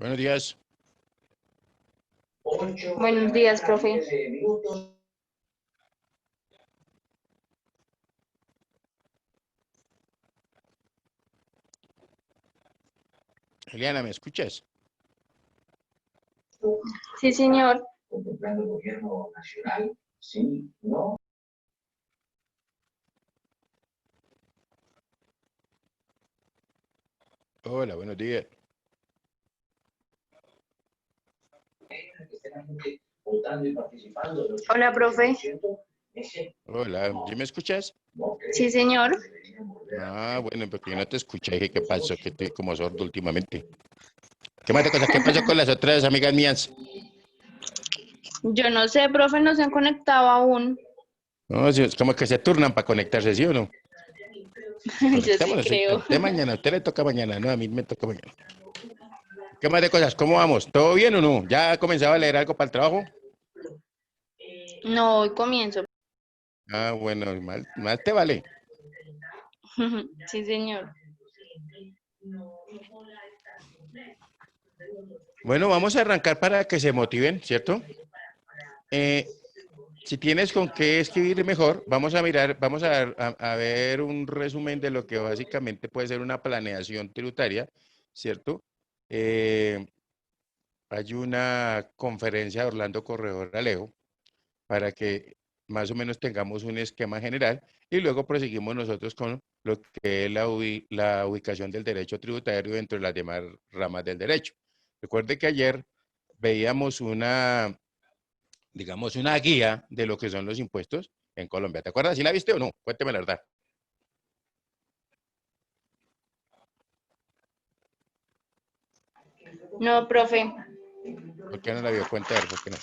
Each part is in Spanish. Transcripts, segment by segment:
Buenos días. Buenos días, profe. Eliana, ¿me escuchas? Sí, señor. Contemplando el gobierno nacional, sí, no. Hola, buenos días. Votando y participando. Hola, profe. Hola, ¿sí me escuchas? Sí, señor. Ah, bueno, porque yo no te escuché. Dije, ¿qué pasó? Que estoy como sordo últimamente. ¿Qué más de cosas? ¿Qué pasó con las otras amigas mías? Yo no sé, profe, no se han conectado aún. No, si es como que se turnan para conectarse, ¿sí o no? Yo sí Conectémonos, a creo. usted mañana, a usted le toca mañana, no, a mí me toca mañana. ¿Qué más de cosas? ¿Cómo vamos? ¿Todo bien o no? ¿Ya ha comenzado a leer algo para el trabajo? No, hoy comienzo. Ah, bueno, mal te vale. Sí, señor. Bueno, vamos a arrancar para que se motiven, ¿cierto? Si tienes con qué escribir mejor, vamos a mirar, a ver un resumen de lo que básicamente puede ser una planeación tributaria, ¿cierto? Eh, Hay una conferencia de Orlando Corredor Alejo para que más o menos tengamos un esquema general y luego proseguimos nosotros con lo que es la ubicación del derecho tributario dentro de las demás ramas del derecho. Recuerde que ayer veíamos digamos, una guía de lo que son los impuestos en Colombia. ¿Te acuerdas? ¿Sí la viste o no? Cuénteme la verdad. No, profe. ¿Por qué no la vio? Cuenta, a ver, ¿por qué no?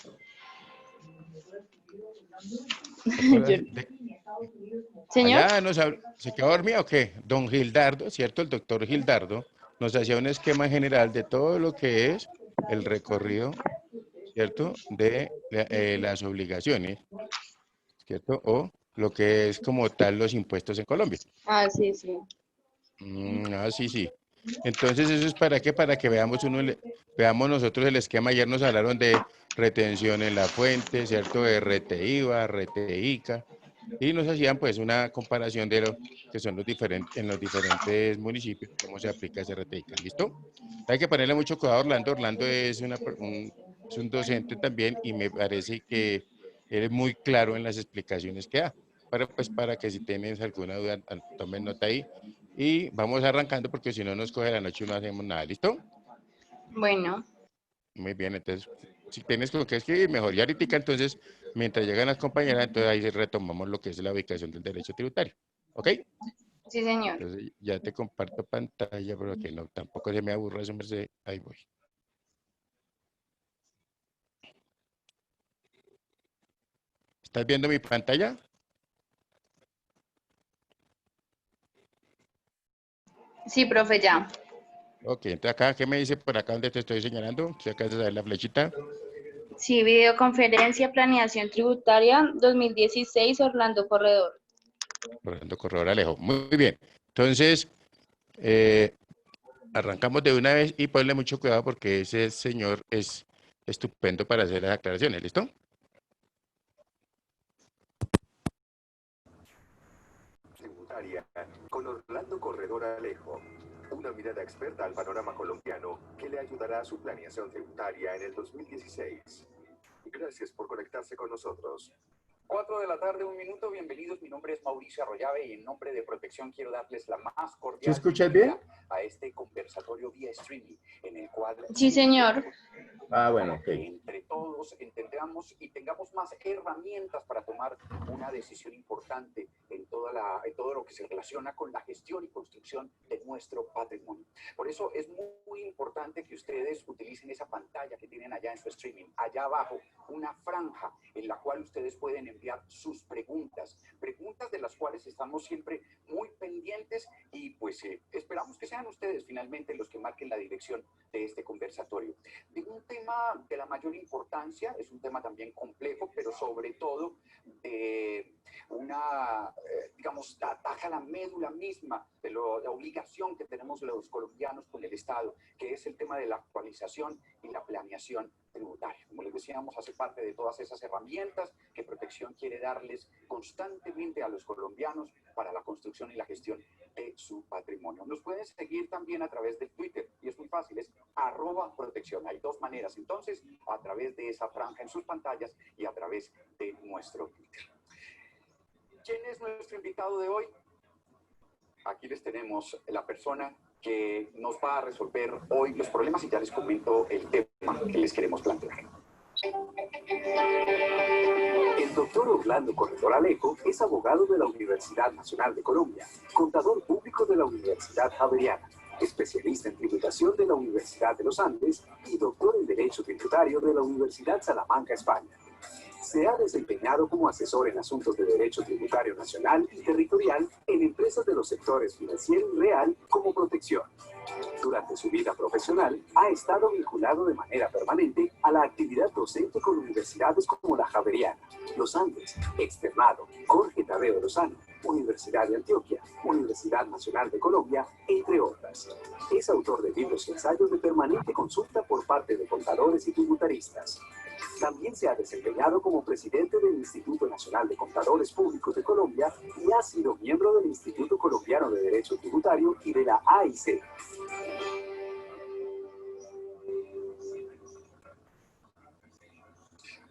¿Te Yo- acuerdas? Señor. Allá ¿se quedó dormido o qué? Don Gildardo, ¿cierto? El doctor Gildardo nos hacía un esquema general de todo lo que es el recorrido, ¿cierto? De las obligaciones, ¿cierto? O lo que es como tal los impuestos en Colombia. Ah, sí, sí. Sí, sí. Entonces, ¿eso es para qué? Para que veamos veamos nosotros el esquema. Ayer nos hablaron de retención en la fuente, ¿cierto? De RTIVA, RTICA, y nos hacían pues una comparación de lo que son en los diferentes municipios, cómo se aplica ese RTICA. ¿Listo? Hay que ponerle mucho cuidado a Orlando. Orlando es es un docente también y me parece que él es muy claro en las explicaciones que da. Pues para que si tienes alguna duda, tomen nota ahí. Y vamos arrancando porque si no nos coge la noche y no hacemos nada. ¿Listo? Bueno, Muy bien, entonces, si tienes con qué escribir, mejor. Y ahorita, entonces, mientras llegan las compañeras, entonces ahí retomamos lo que es la ubicación del derecho tributario. ¿Ok? sí, señor. Entonces, ya te comparto pantalla, pero que no, tampoco se me aburra eso, merced. Ahí voy. ¿Estás viendo mi pantalla? Sí, profe, ya. Ok, entonces acá, ¿qué me dice por acá donde te estoy señalando? Si acá de ver la flechita. Sí, videoconferencia, planeación tributaria 2016, Orlando Corredor. Orlando Corredor Alejo. Muy bien. Entonces, eh, arrancamos de una vez y ponle mucho cuidado porque ese señor es estupendo para hacer las aclaraciones. ¿Listo? Tributaria con Orlando Corredor Alejo. Una mirada experta al panorama colombiano que le ayudará a su planeación tributaria en el 2016. Gracias por conectarse con nosotros. 4 de la tarde, 1 minuto. Bienvenidos. Mi nombre es Mauricio Arroyave y en nombre de Protección quiero darles la más cordial escuchas bienvenida bien? a este conversatorio vía streaming en el cual Sí, señor. Bueno, para que entre todos entendamos y tengamos más herramientas para tomar una decisión importante en todo lo que se relaciona con la gestión y construcción de nuestro patrimonio. Por eso es muy importante que ustedes utilicen esa pantalla que tienen allá en su streaming. Allá abajo, una franja en la cual ustedes pueden enviar sus preguntas de las cuales estamos siempre muy pendientes pendientes y pues esperamos que sean ustedes finalmente los que marquen la dirección de este conversatorio. De un tema de la mayor importancia, es un tema también complejo, pero sobre todo digamos, ataja la médula misma de la obligación que tenemos los colombianos con el Estado, que es el tema de la actualización y la planeación tributaria. Como les decíamos, hace parte de todas esas herramientas que Protección quiere darles constantemente a los colombianos para la construcción y la gestión de su patrimonio. Nos pueden seguir también a través del Twitter, y es muy fácil, es @protección. Hay dos maneras, entonces, a través de esa franja en sus pantallas y a través de nuestro Twitter. ¿Quién es nuestro invitado de hoy? Aquí les tenemos la persona que nos va a resolver hoy los problemas y ya les comento el tema que les queremos plantear. El doctor Orlando Corredor Alejo es abogado de la Universidad Nacional de Colombia, contador público de la Universidad Javeriana, especialista en tributación de la Universidad de los Andes y doctor en Derecho Tributario de la Universidad Salamanca, España. Se ha desempeñado como asesor en asuntos de derecho tributario nacional y territorial en empresas de los sectores financiero y real como Protección. Durante su vida profesional, ha estado vinculado de manera permanente a la actividad docente con universidades como la Javeriana, Los Andes, Externado, Jorge Tadeo Lozano, Universidad de Antioquia, Universidad Nacional de Colombia, entre otras. Es autor de libros y ensayos de permanente consulta por parte de contadores y tributaristas. También se ha desempeñado como presidente del Instituto Nacional de Contadores Públicos de Colombia y ha sido miembro del Instituto Colombiano de Derecho Tributario y de la AIC.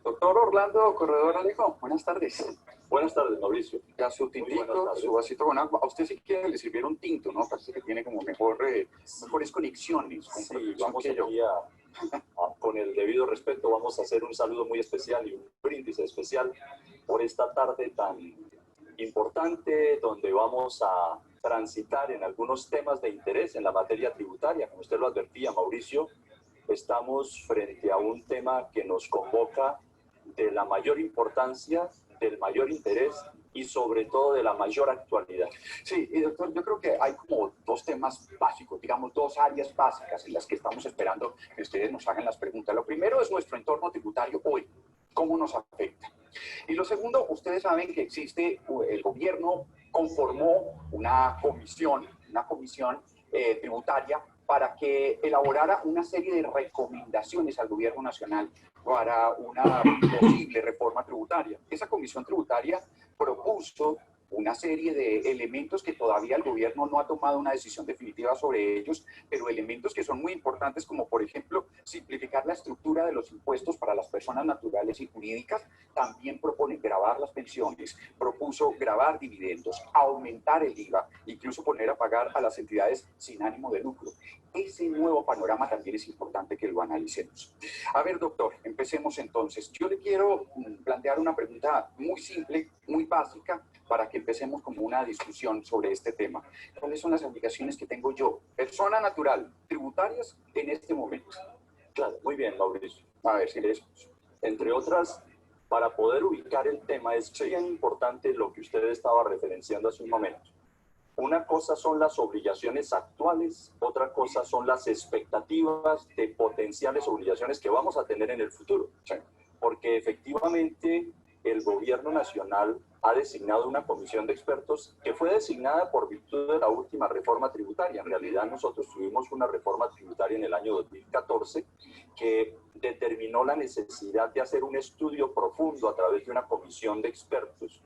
Doctor Orlando Corredor Alejo, buenas tardes. Buenas tardes, Mauricio. Ya su tintico, su vasito con agua. A usted si quiere le sirvieron tinto, ¿no? Parece que tiene como mejores conexiones con Sí, Protección vamos que yo. aquí con el debido respeto, vamos a hacer un saludo muy especial y un brindis especial por esta tarde tan importante, donde vamos a transitar en algunos temas de interés en la materia tributaria. Como usted lo advertía, Mauricio, estamos frente a un tema que nos convoca de la mayor importancia, del mayor interés y sobre todo de la mayor actualidad. Sí, y doctor, yo creo que hay como dos temas básicos, digamos, dos áreas básicas en las que estamos esperando que ustedes nos hagan las preguntas. Lo primero es nuestro entorno tributario hoy, cómo nos afecta. Y lo segundo, ustedes saben que existe, el gobierno conformó una comisión tributaria para que elaborara una serie de recomendaciones al gobierno nacional para una posible reforma tributaria. Esa comisión tributaria propuso una serie de elementos que todavía el gobierno no ha tomado una decisión definitiva sobre ellos, pero elementos que son muy importantes, como por ejemplo simplificar la estructura de los impuestos para las personas naturales y jurídicas. También propone gravar las pensiones, propuso gravar dividendos, aumentar el IVA, incluso poner a pagar a las entidades sin ánimo de lucro. Ese nuevo panorama también es importante que lo analicemos. A ver, doctor, empecemos entonces. Yo le quiero plantear una pregunta muy simple, muy básica, para que empecemos como una discusión sobre este tema. ¿Cuáles son las obligaciones que tengo yo, persona natural, tributarias, en este momento? Claro, muy bien, Mauricio. A ver si les... Entre otras, para poder ubicar el tema es bien importante lo que usted estaba referenciando hace un momento. Una cosa son las obligaciones actuales, otra cosa son las expectativas de potenciales obligaciones que vamos a tener en el futuro. Sí. Porque efectivamente el gobierno nacional ha designado una comisión de expertos que fue designada por virtud de la última reforma tributaria. En realidad nosotros tuvimos una reforma tributaria en el año 2014 que determinó la necesidad de hacer un estudio profundo a través de una comisión de expertos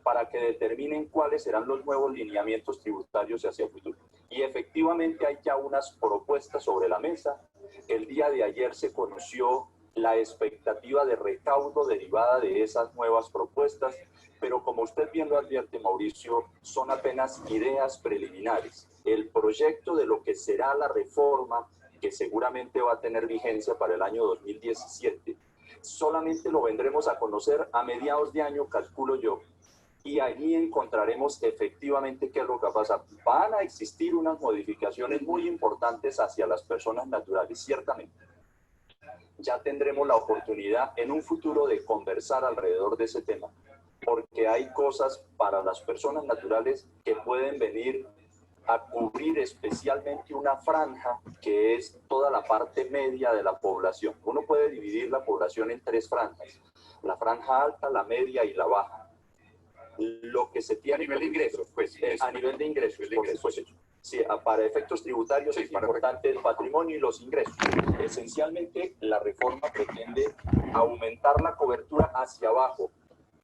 para que determinen cuáles serán los nuevos lineamientos tributarios hacia el futuro. Y efectivamente hay ya unas propuestas sobre la mesa. El día de ayer se conoció la expectativa de recaudo derivada de esas nuevas propuestas, pero como usted bien lo advierte, Mauricio, son apenas ideas preliminares. El proyecto de lo que será la reforma, que seguramente va a tener vigencia para el año 2017, solamente lo vendremos a conocer a mediados de año, calculo yo, y allí encontraremos efectivamente qué es lo que va a pasar. Van a existir unas modificaciones muy importantes hacia las personas naturales, ciertamente. Ya tendremos la oportunidad en un futuro de conversar alrededor de ese tema, porque que hay cosas para las personas naturales que pueden venir a cubrir especialmente una franja que es toda la parte media de la población. Uno puede dividir la población en tres franjas: la franja alta, la media y la baja. Lo que se tiene A nivel de ingresos, pues. a nivel de ingresos, por supuesto. Sí, para efectos tributarios es importante el patrimonio y los ingresos. Esencialmente, la reforma pretende aumentar la cobertura hacia abajo,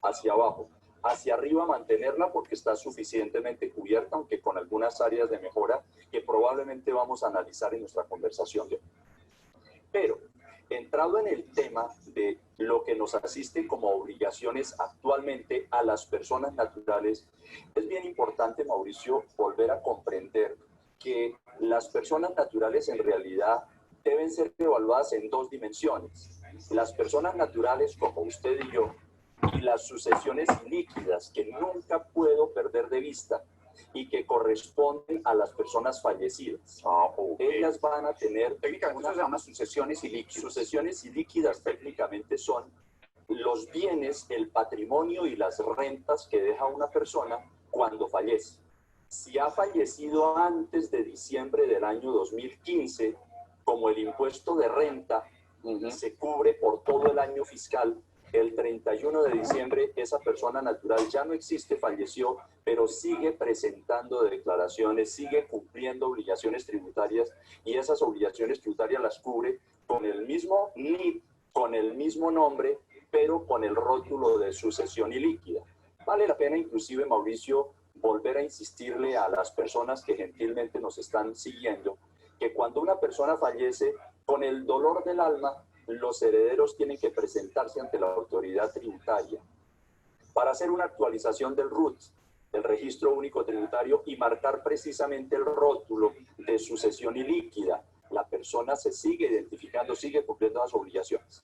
hacia abajo. Hacia arriba mantenerla porque está suficientemente cubierta, aunque con algunas áreas de mejora que probablemente vamos a analizar en nuestra conversación de hoy. Pero, entrado en el tema de lo que nos asiste como obligaciones actualmente a las personas naturales, es bien importante, Mauricio, volver a comprender que las personas naturales en realidad deben ser evaluadas en dos dimensiones. Las personas naturales, como usted y yo, y las sucesiones ilíquidas, que nunca puedo perder de vista y que corresponden a las personas fallecidas. Ellas van a tener... Técnicamente eso se llama sucesiones ilíquidas. Sucesiones ilíquidas técnicamente son los bienes, el patrimonio y las rentas que deja una persona cuando fallece. Si ha fallecido antes de diciembre del año 2015, como el impuesto de renta se cubre por todo el año fiscal, el 31 de diciembre esa persona natural ya no existe, falleció, pero sigue presentando declaraciones, sigue cumpliendo obligaciones tributarias, y esas obligaciones tributarias las cubre con el mismo NIP, con el mismo nombre, pero con el rótulo de sucesión ilíquida. Vale la pena inclusive, Mauricio, volver a insistirle a las personas que gentilmente nos están siguiendo, que cuando una persona fallece, con el dolor del alma, los herederos tienen que presentarse ante la autoridad tributaria para hacer una actualización del RUT, el Registro Único Tributario, y marcar precisamente el rótulo de sucesión ilíquida. La persona se sigue identificando, sigue cumpliendo las obligaciones.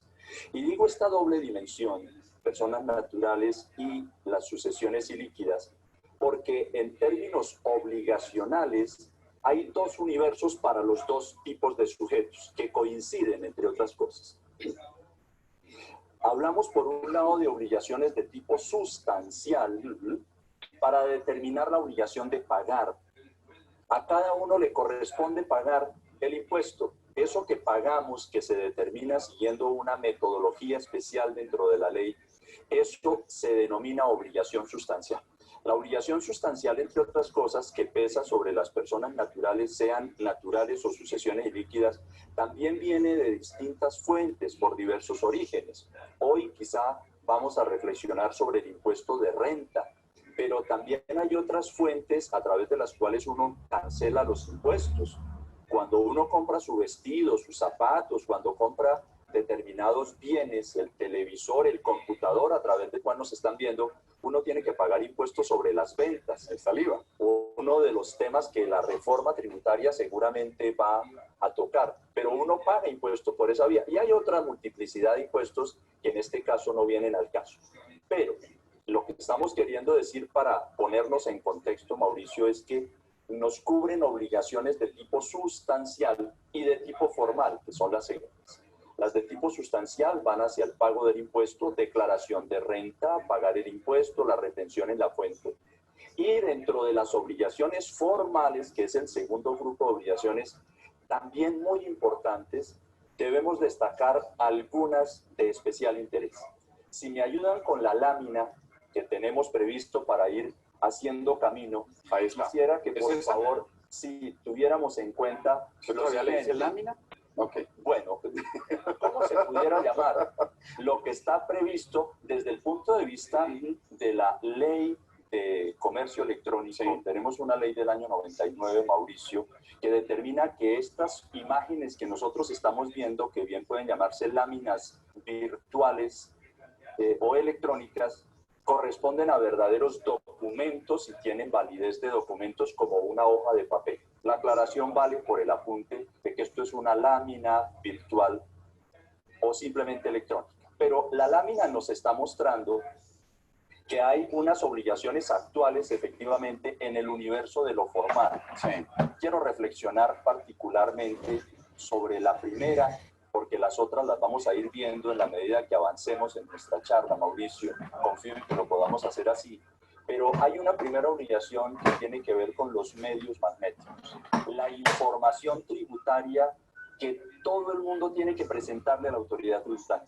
Y digo esta doble dimensión, personas naturales y las sucesiones ilíquidas, porque en términos obligacionales hay dos universos para los dos tipos de sujetos que coinciden, entre otras cosas. Hablamos por un lado de obligaciones de tipo sustancial para determinar la obligación de pagar. A cada uno le corresponde pagar el impuesto. Eso que pagamos, que se determina siguiendo una metodología especial dentro de la ley, eso se denomina obligación sustancial. La obligación sustancial, entre otras cosas, que pesa sobre las personas naturales, sean naturales o sucesiones ilíquidas, también viene de distintas fuentes por diversos orígenes. Hoy quizá vamos a reflexionar sobre el impuesto de renta, pero también hay otras fuentes a través de las cuales uno cancela los impuestos. Cuando uno compra su vestido, sus zapatos, cuando compra determinados bienes, el televisor, el computador a través del cual nos están viendo, uno tiene que pagar impuestos sobre las ventas, el IVA. Uno de los temas que la reforma tributaria seguramente va a tocar, pero uno paga impuestos por esa vía. Y hay otra multiplicidad de impuestos que en este caso no vienen al caso. Pero lo que estamos queriendo decir para ponernos en contexto, Mauricio, es que nos cubren obligaciones de tipo sustancial y de tipo formal, que son las siguientes. Las de tipo sustancial van hacia el pago del impuesto, declaración de renta, pagar el impuesto, la retención en la fuente. Y dentro de las obligaciones formales, que es el segundo grupo de obligaciones, también muy importantes, debemos destacar algunas de especial interés. Si me ayudan con la lámina que tenemos previsto para ir haciendo camino, quisiera que por favor, si tuviéramos en cuenta... ¿Todavía le dice lámina? Ok, bueno, ¿cómo se pudiera llamar? Lo que está previsto desde el punto de vista de la ley de comercio electrónico. Sí. Tenemos una ley del año 99, Mauricio, que determina que estas imágenes que nosotros estamos viendo, que bien pueden llamarse láminas virtuales o electrónicas, corresponden a verdaderos documentos y tienen validez de documentos como una hoja de papel. La aclaración vale por el apunte de que esto es una lámina virtual o simplemente electrónica. Pero la lámina nos está mostrando que hay unas obligaciones actuales efectivamente en el universo de lo formal. Sí. Quiero reflexionar particularmente sobre la primera, porque las otras las vamos a ir viendo en la medida que avancemos en nuestra charla, Mauricio. Confío en que lo podamos hacer así. Pero hay una primera obligación que tiene que ver con los medios magnéticos. La información tributaria que todo el mundo tiene que presentarle a la autoridad tributaria.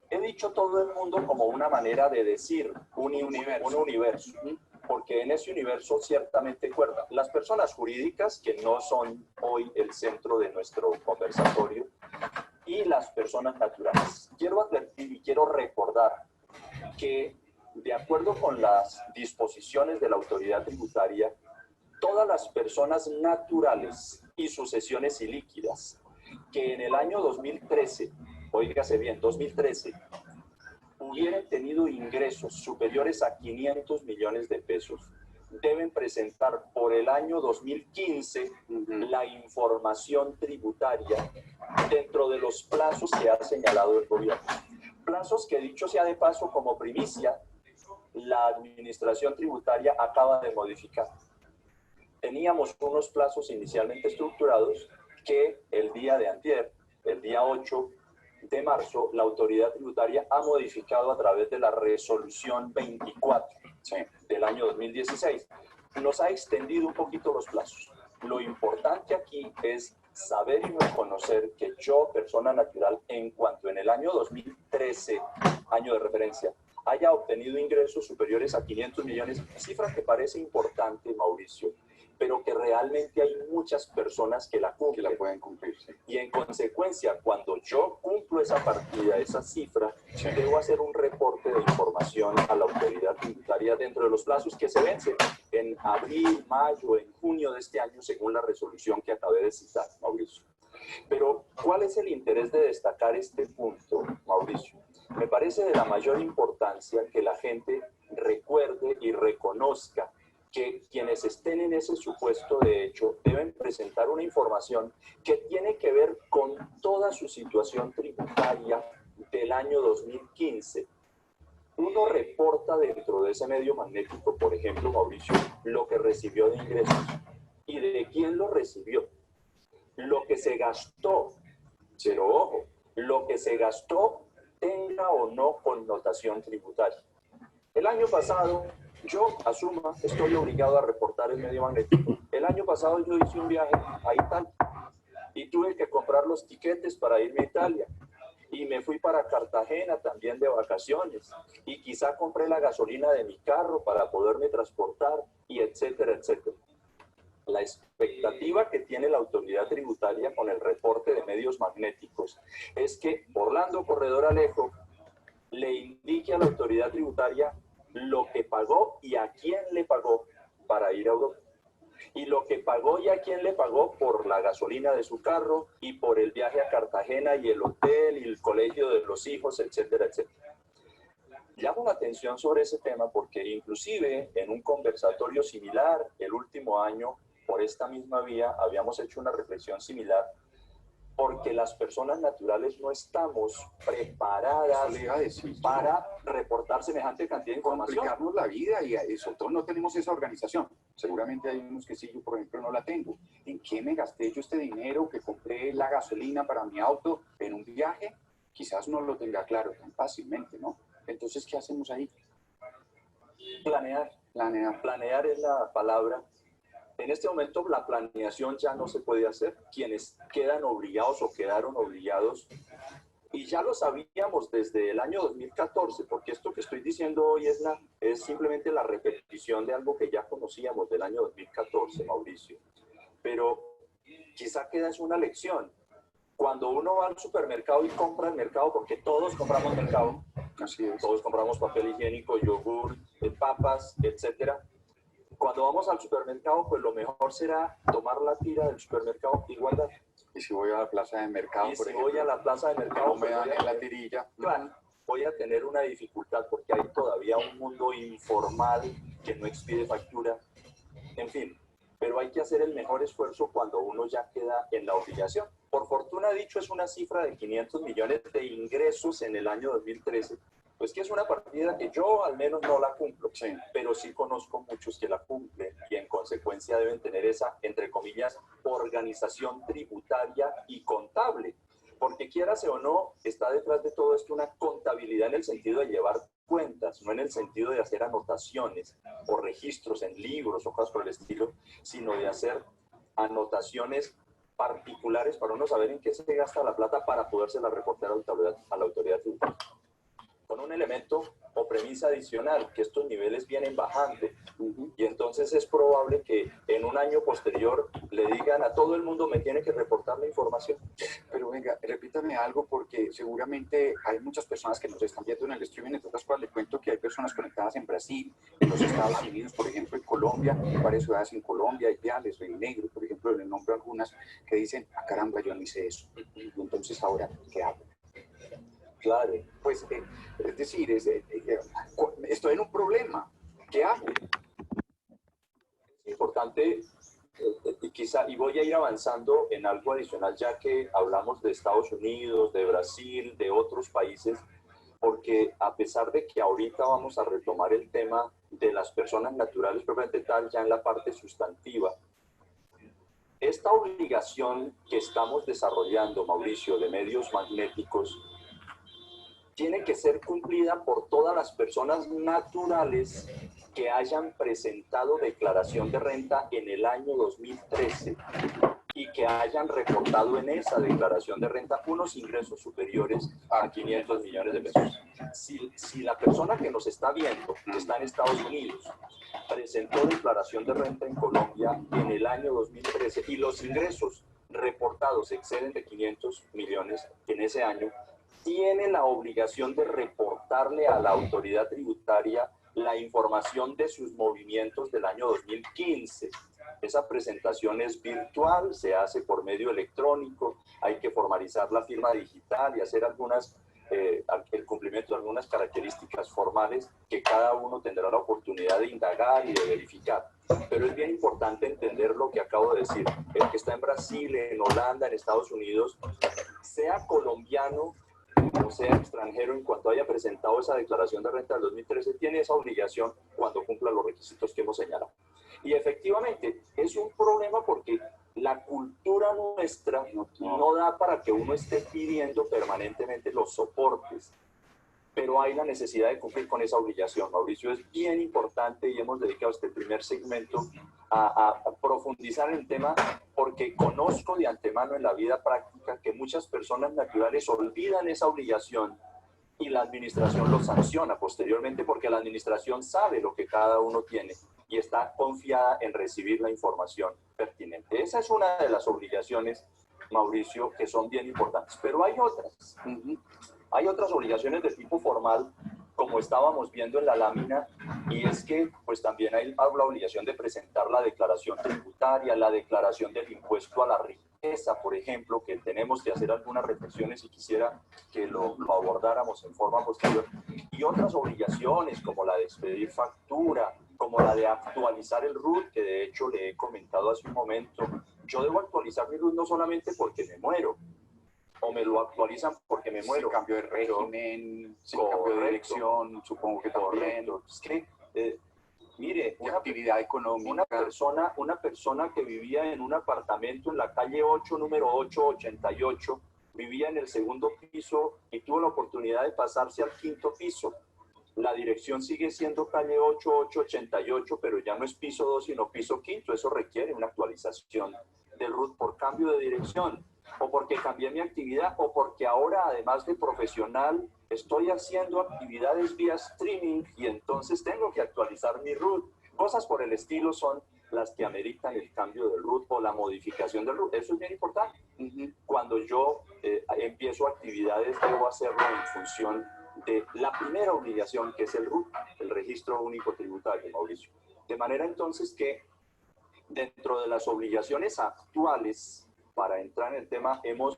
He dicho todo el mundo como una manera de decir un universo, porque en ese universo ciertamente cuerda. Las personas jurídicas, que no son hoy el centro de nuestro conversatorio, y las personas naturales. Quiero advertir y quiero recordar que, de acuerdo con las disposiciones de la autoridad tributaria, todas las personas naturales y sucesiones ilíquidas que en el año 2013, oígase bien, 2013, hubieran tenido ingresos superiores a 500 millones de pesos, deben presentar por el año 2015 la información tributaria dentro de los plazos que ha señalado el gobierno. Plazos que, dicho sea de paso, como primicia, la administración tributaria acaba de modificar. Teníamos unos plazos inicialmente estructurados que el día de antier, el día 8 de marzo, la autoridad tributaria ha modificado a través de la resolución 24 del año 2016. Nos ha extendido un poquito los plazos. Lo importante aquí es saber y reconocer que yo, persona natural, en cuanto en el año 2013, año de referencia, haya obtenido ingresos superiores a 500 millones, cifra que parece importante, Mauricio, pero que realmente hay muchas personas que la cumplen. Que la pueden cumplir. Sí. Y en consecuencia, cuando yo cumplo esa partida, esa cifra, debo hacer un reporte de información a la autoridad tributaria dentro de los plazos que se vencen en abril, mayo, en junio de este año, según la resolución que acabé de citar, Mauricio. Pero, ¿cuál es el interés de destacar este punto, Mauricio? Me parece de la mayor importancia que la gente recuerde y reconozca que quienes estén en ese supuesto de hecho deben presentar una información que tiene que ver con toda su situación tributaria del año 2015. Uno reporta dentro de ese medio magnético, por ejemplo, Mauricio, lo que recibió de ingresos y de quién lo recibió, lo que se gastó, pero ojo, lo que se gastó tenga o no connotación tributaria. El año pasado, yo, Asuma, estoy obligado a reportar el medio magnético. El año pasado yo hice un viaje a Italia y tuve que comprar los tiquetes para irme a Italia. Y me fui para Cartagena también de vacaciones. Y quizá compré la gasolina de mi carro para poderme transportar, y etcétera, etcétera. La expectativa que tiene la autoridad tributaria con el reporte de medios magnéticos es que Orlando Corredor Alejo le indique a la autoridad tributaria lo que pagó y a quién le pagó para ir a Europa. Y lo que pagó y a quién le pagó por la gasolina de su carro y por el viaje a Cartagena y el hotel y el colegio de los hijos, etcétera, etcétera. Llamo la atención sobre ese tema porque inclusive en un conversatorio similar el último año, por esta misma vía, habíamos hecho una reflexión similar porque las personas naturales no estamos preparadas para reportar semejante cantidad de información. Complicarnos la vida y sobre todo no tenemos esa organización. Seguramente hay unos que sí, yo por ejemplo no la tengo. ¿En qué me gasté yo este dinero que compré la gasolina para mi auto en un viaje? Quizás no lo tenga claro tan fácilmente, ¿no? Entonces, ¿qué hacemos ahí? Planear. Planear es la palabra. En este momento la planeación ya no se puede hacer. Quienes quedan obligados o quedaron obligados, y ya lo sabíamos desde el año 2014, porque esto que estoy diciendo hoy es simplemente la repetición de algo que ya conocíamos del año 2014, Mauricio. Pero quizá queda es una lección. Cuando uno va al supermercado y compra el mercado, porque todos compramos mercado, así es, todos compramos papel higiénico, yogur, papas, etcétera. Cuando vamos al supermercado, pues lo mejor será tomar la tira del supermercado y guardar. Y si voy a la plaza de mercado, por ejemplo, voy a la plaza de mercado, no me dan en la tirilla. Claro, voy a tener una dificultad porque hay todavía un mundo informal que no expide factura. En fin, pero hay que hacer el mejor esfuerzo cuando uno ya queda en la obligación. Por fortuna, dicho, es una cifra de 500 millones de ingresos en el año 2013. Pues que es una partida que yo al menos no la cumplo, sí, pero sí conozco muchos que la cumplen y en consecuencia deben tener esa, entre comillas, organización tributaria y contable. Porque quierase o no, está detrás de todo esto una contabilidad en el sentido de llevar cuentas, no en el sentido de hacer anotaciones o registros en libros o cosas por el estilo, sino de hacer anotaciones particulares para uno saber en qué se gasta la plata para podérsela reportar a la autoridad tributaria. Con un elemento o premisa adicional, que estos niveles vienen bajando, y entonces es probable que en un año posterior le digan a todo el mundo me tiene que reportar la información. Pero venga, repítame algo porque seguramente hay muchas personas que nos están viendo en el streaming. Entre otras cosas, les cuento que hay personas conectadas en Brasil, en los Estados Unidos, por ejemplo, en Colombia, en varias ciudades en Colombia, Ipiales, Río Negro, por ejemplo, le nombro algunas que dicen, ah, caramba, yo no hice eso. Entonces, ahora, ¿qué hago? Claro. Pues, es decir, estoy en un problema. ¿Qué hago? Es importante, y voy a ir avanzando en algo adicional, ya que hablamos de Estados Unidos, de Brasil, de otros países, porque a pesar de que ahorita vamos a retomar el tema de las personas naturales propiamente tal, ya en la parte sustantiva, esta obligación que estamos desarrollando, Mauricio, de medios magnéticos, tiene que ser cumplida por todas las personas naturales que hayan presentado declaración de renta en el año 2013 y que hayan reportado en esa declaración de renta unos ingresos superiores a 500 millones de pesos. Si la persona que nos está viendo, que está en Estados Unidos, presentó declaración de renta en Colombia en el año 2013 y los ingresos reportados exceden de 500 millones en ese año, tiene la obligación de reportarle a la autoridad tributaria la información de sus movimientos del año 2015. Esa presentación es virtual, se hace por medio electrónico, hay que formalizar la firma digital y hacer el cumplimiento de algunas características formales que cada uno tendrá la oportunidad de indagar y de verificar. Pero es bien importante entender lo que acabo de decir. El que está en Brasil, en Holanda, en Estados Unidos, sea colombiano o sea extranjero, en cuanto haya presentado esa declaración de renta del 2013, tiene esa obligación cuando cumpla los requisitos que hemos señalado. Y efectivamente es un problema porque la cultura nuestra no da para que uno esté pidiendo permanentemente los soportes, pero hay la necesidad de cumplir con esa obligación. Mauricio, es bien importante y hemos dedicado este primer segmento a profundizar en el tema porque conozco de antemano en la vida práctica que muchas personas naturales olvidan esa obligación y la administración lo sanciona posteriormente porque la administración sabe lo que cada uno tiene y está confiada en recibir la información pertinente. Esa es una de las obligaciones, Mauricio, que son bien importantes, pero hay otras. Hay otras obligaciones de tipo formal, como estábamos viendo en la lámina, y es que pues también hay la obligación de presentar la declaración tributaria, la declaración del impuesto a la riqueza, por ejemplo, que tenemos que hacer algunas reflexiones y quisiera que lo abordáramos en forma posterior, y otras obligaciones como la de expedir factura, como la de actualizar el RUT, que de hecho le he comentado hace un momento. Yo debo actualizar mi RUT no solamente porque me muero, o me lo actualizan porque me muero. Sin cambio de régimen, sin cambio de dirección, supongo que también. Es que, mire, una actividad económica. Una persona que vivía en un apartamento en la calle 8, número 888, vivía en el segundo piso y tuvo la oportunidad de pasarse al quinto piso. La dirección sigue siendo calle 8888, pero ya no es piso 2, sino piso quinto. Eso requiere una actualización del RUT por cambio de dirección, o porque cambié mi actividad, o porque ahora, además de profesional, estoy haciendo actividades vía streaming y entonces tengo que actualizar mi RUT. Cosas por el estilo son las que ameritan el cambio del RUT o la modificación del RUT. Eso es bien importante. Cuando yo empiezo actividades, debo hacerlo en función de la primera obligación, que es el RUT, el Registro Único Tributario, Mauricio. De manera entonces que dentro de las obligaciones actuales, para entrar en el tema, hemos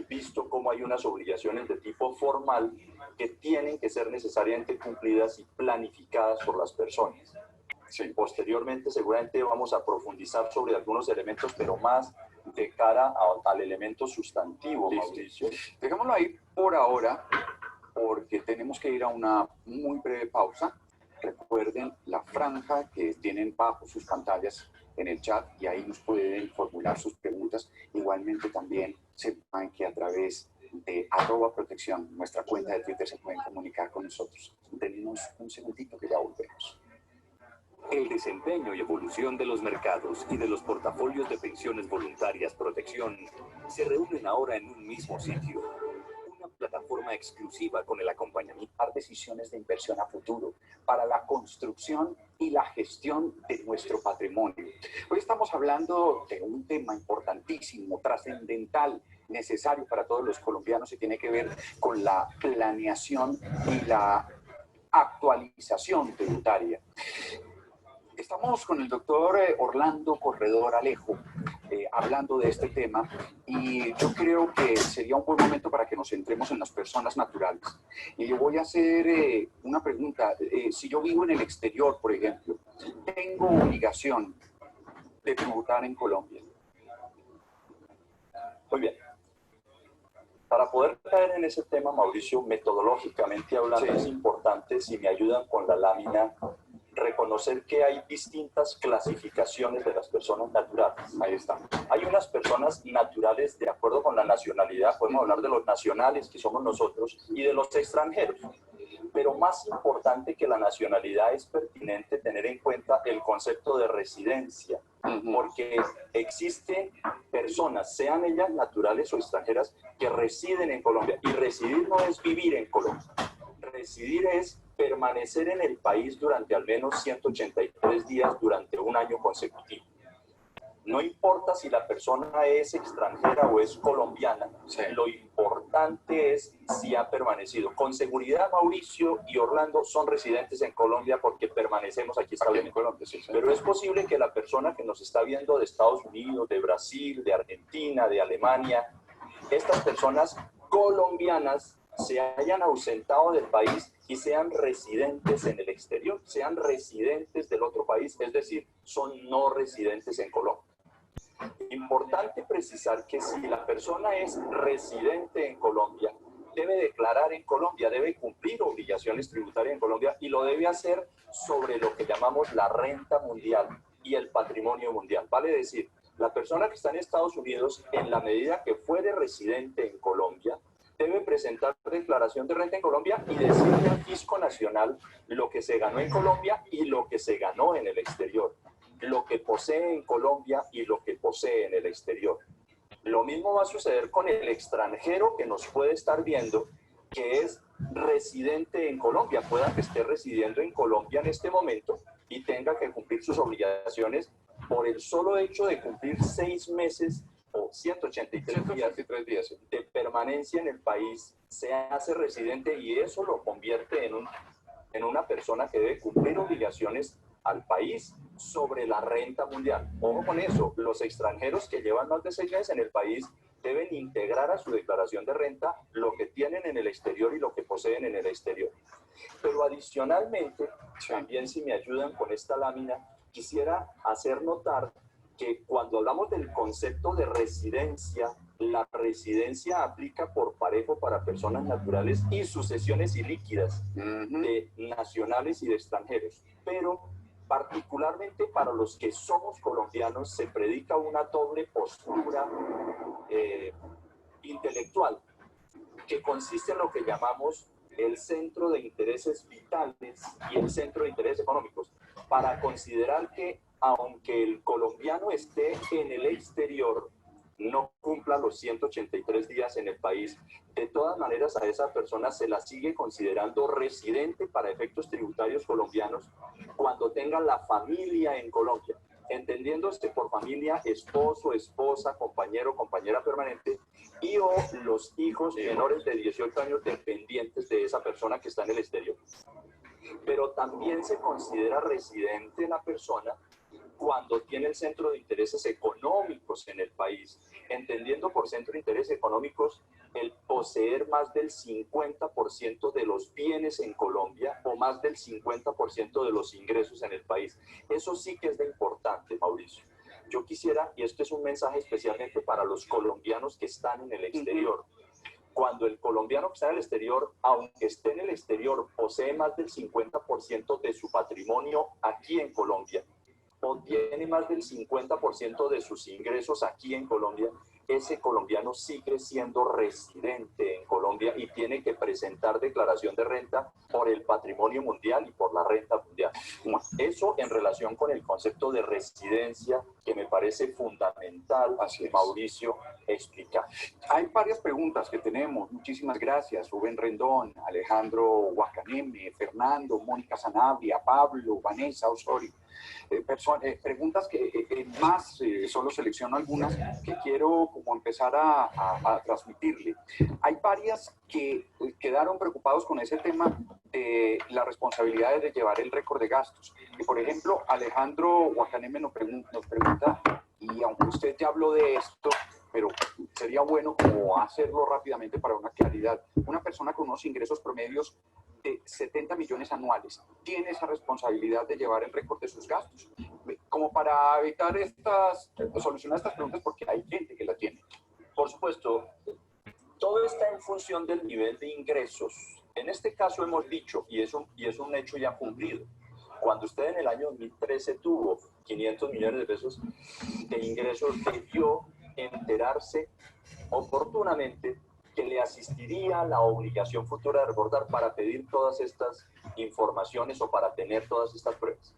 visto cómo hay unas obligaciones de tipo formal que tienen que ser necesariamente cumplidas y planificadas por las personas. Sí, posteriormente seguramente vamos a profundizar sobre algunos elementos, pero más de cara al elemento sustantivo, Mauricio. Dejémoslo ahí por ahora, porque tenemos que ir a una muy breve pausa. Recuerden la franja que tienen bajo sus pantallas en el chat y ahí nos pueden formular sus preguntas. Igualmente también sepan que a través de @protección, nuestra cuenta de Twitter, se pueden comunicar con nosotros. Denos un segundito que ya volvemos. El desempeño y evolución de los mercados y de los portafolios de pensiones voluntarias Protección se reúnen ahora en un mismo sitio. Una plataforma exclusiva con el acompañamiento. Decisiones de inversión a futuro para la construcción y la gestión de nuestro patrimonio. Hoy estamos hablando de un tema importantísimo, trascendental, necesario para todos los colombianos, y tiene que ver con la planeación y la actualización tributaria. Estamos con el doctor Orlando Corredor Alejo hablando de este tema, y yo creo que sería un buen momento para que nos centremos en las personas naturales. Y le voy a hacer una pregunta. Si yo vivo en el exterior, por ejemplo, ¿tengo obligación de tributar en Colombia? Muy bien. Para poder caer en ese tema, Mauricio, metodológicamente hablando, es importante, si me ayudan con la lámina, reconocer que hay distintas clasificaciones de las personas naturales. Ahí está. Hay unas personas naturales de acuerdo con la nacionalidad, podemos hablar de los nacionales, que somos nosotros, y de los extranjeros. Pero más importante que la nacionalidad es pertinente tener en cuenta el concepto de residencia, porque existen personas, sean ellas naturales o extranjeras, que residen en Colombia. Y residir no es vivir en Colombia. Residir es permanecer en el país durante al menos 183 días durante un año consecutivo. No importa si la persona es extranjera o es colombiana, lo importante es si ha permanecido. Con seguridad, Mauricio y Orlando son residentes en Colombia porque permanecemos aquí en Colombia. Pero es posible que la persona que nos está viendo de Estados Unidos, de Brasil, de Argentina, de Alemania, estas personas colombianas se hayan ausentado del país y sean residentes en el exterior, sean residentes del otro país, es decir, son no residentes en Colombia. Importante precisar que si la persona es residente en Colombia, debe declarar en Colombia, debe cumplir obligaciones tributarias en Colombia, y lo debe hacer sobre lo que llamamos la renta mundial y el patrimonio mundial. Vale decir, la persona que está en Estados Unidos, en la medida que fuere residente en Colombia, debe presentar declaración de renta en Colombia y decirle al fisco nacional lo que se ganó en Colombia y lo que se ganó en el exterior, lo que posee en Colombia y lo que posee en el exterior. Lo mismo va a suceder con el extranjero que nos puede estar viendo, que es residente en Colombia, pueda que esté residiendo en Colombia en este momento y tenga que cumplir sus obligaciones por el solo hecho de cumplir 6 meses o 183 días de permanencia en el país. Se hace residente y eso lo convierte en una persona que debe cumplir obligaciones al país sobre la renta mundial. Ojo con eso, los extranjeros que llevan más de 6 meses en el país deben integrar a su declaración de renta lo que tienen en el exterior y lo que poseen en el exterior. Pero adicionalmente, también, si me ayudan con esta lámina, quisiera hacer notar que cuando hablamos del concepto de residencia, la residencia aplica por parejo para personas naturales y sucesiones ilíquidas de nacionales y de extranjeros. Pero particularmente para los que somos colombianos se predica una doble postura intelectual, que consiste en lo que llamamos el centro de intereses vitales y el centro de intereses económicos, para considerar que aunque el colombiano esté en el exterior, no cumpla los 183 días en el país, de todas maneras a esa persona se la sigue considerando residente para efectos tributarios colombianos cuando tenga la familia en Colombia, entendiéndose por familia esposo, esposa, compañero, compañera permanente y o los hijos menores de 18 años dependientes de esa persona que está en el exterior. Pero también se considera residente la persona cuando tiene el centro de intereses económicos en el país, entendiendo por centro de intereses económicos el poseer más del 50% de los bienes en Colombia o más del 50% de los ingresos en el país. Eso sí que es de importante, Mauricio. Yo quisiera, y esto es un mensaje especialmente para los colombianos que están en el exterior, cuando el colombiano que está en el exterior, aunque esté en el exterior, posee más del 50% de su patrimonio aquí en Colombia, o tiene más del 50% de sus ingresos aquí en Colombia, ese colombiano sigue siendo residente en Colombia y tiene que presentar declaración de renta por el patrimonio mundial y por la renta mundial. Eso en relación con el concepto de residencia, que me parece fundamental, Mauricio, explicar. Hay varias preguntas que tenemos. Muchísimas gracias. Rubén Rendón, Alejandro Guacaneme, Fernando, Mónica Sanabria, Pablo, Vanessa Osorio. Preguntas que más, solo selecciono algunas que quiero como empezar a transmitirle. Hay varias que quedaron preocupados con ese tema de las responsabilidades de llevar el récord de gastos. Y por ejemplo, Alejandro Guacaneme nos pregunta, y aunque usted ya habló de esto, pero sería bueno como hacerlo rápidamente para una claridad. Una persona con unos ingresos promedios de 70 millones anuales tiene esa responsabilidad de llevar el récord de sus gastos. Como para evitar solucionar estas preguntas, porque hay gente que la tiene. Por supuesto, todo está en función del nivel de ingresos. En este caso hemos dicho, y es un hecho ya cumplido, cuando usted en el año 2013 tuvo 500 millones de pesos de ingresos, debió enterarse oportunamente que le asistiría la obligación futura de reportar para pedir todas estas informaciones o para tener todas estas pruebas.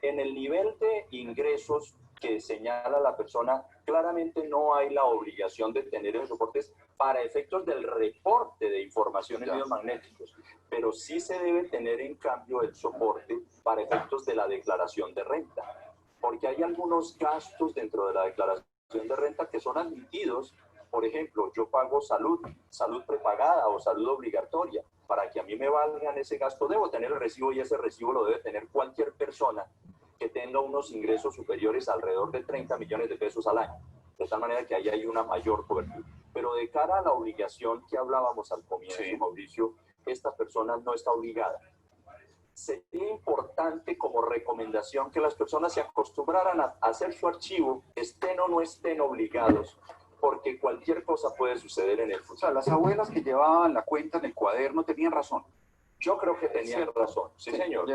En el nivel de ingresos que señala la persona, claramente no hay la obligación de tener esos soportes para efectos del reporte de información en medios magnéticos, pero sí se debe tener en cambio el soporte para efectos de la declaración de renta, porque hay algunos gastos dentro de la declaración de renta que son admitidos. Por ejemplo, yo pago salud prepagada o salud obligatoria. Para que a mí me valgan ese gasto, debo tener el recibo, y ese recibo lo debe tener cualquier persona que tenga unos ingresos superiores a alrededor de 30 millones de pesos al año. De tal manera que ahí hay una mayor cobertura. Pero de cara a la obligación que hablábamos al comienzo, sí, Mauricio, esta persona no está obligada. Sería importante como recomendación que las personas se acostumbraran a hacer su archivo, estén o no estén obligados, porque cualquier cosa puede suceder en el futuro. O sea, las abuelas que llevaban la cuenta en el cuaderno tenían razón. Yo creo que tenían razón, sí, señor.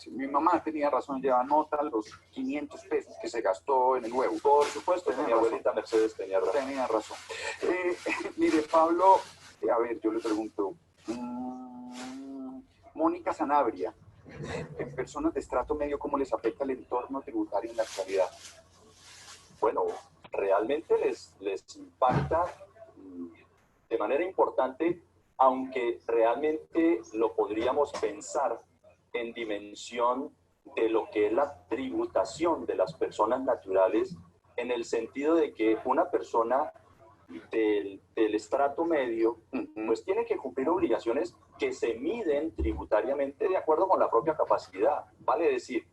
Mi mamá tenía razón, lleva nota los 500 pesos que se gastó en el huevo. Por supuesto, mi abuelita Mercedes tenía razón. Tenía razón. Mire, Pablo, a ver, yo le pregunto, Mónica Sanabria, en personas de estrato medio, ¿cómo les afecta el entorno tributario en la actualidad? Bueno, realmente les impacta de manera importante, aunque realmente lo podríamos pensar en dimensión de lo que es la tributación de las personas naturales, en el sentido de que una persona del estrato medio pues tiene que cumplir obligaciones que se miden tributariamente de acuerdo con la propia capacidad. Vale decir,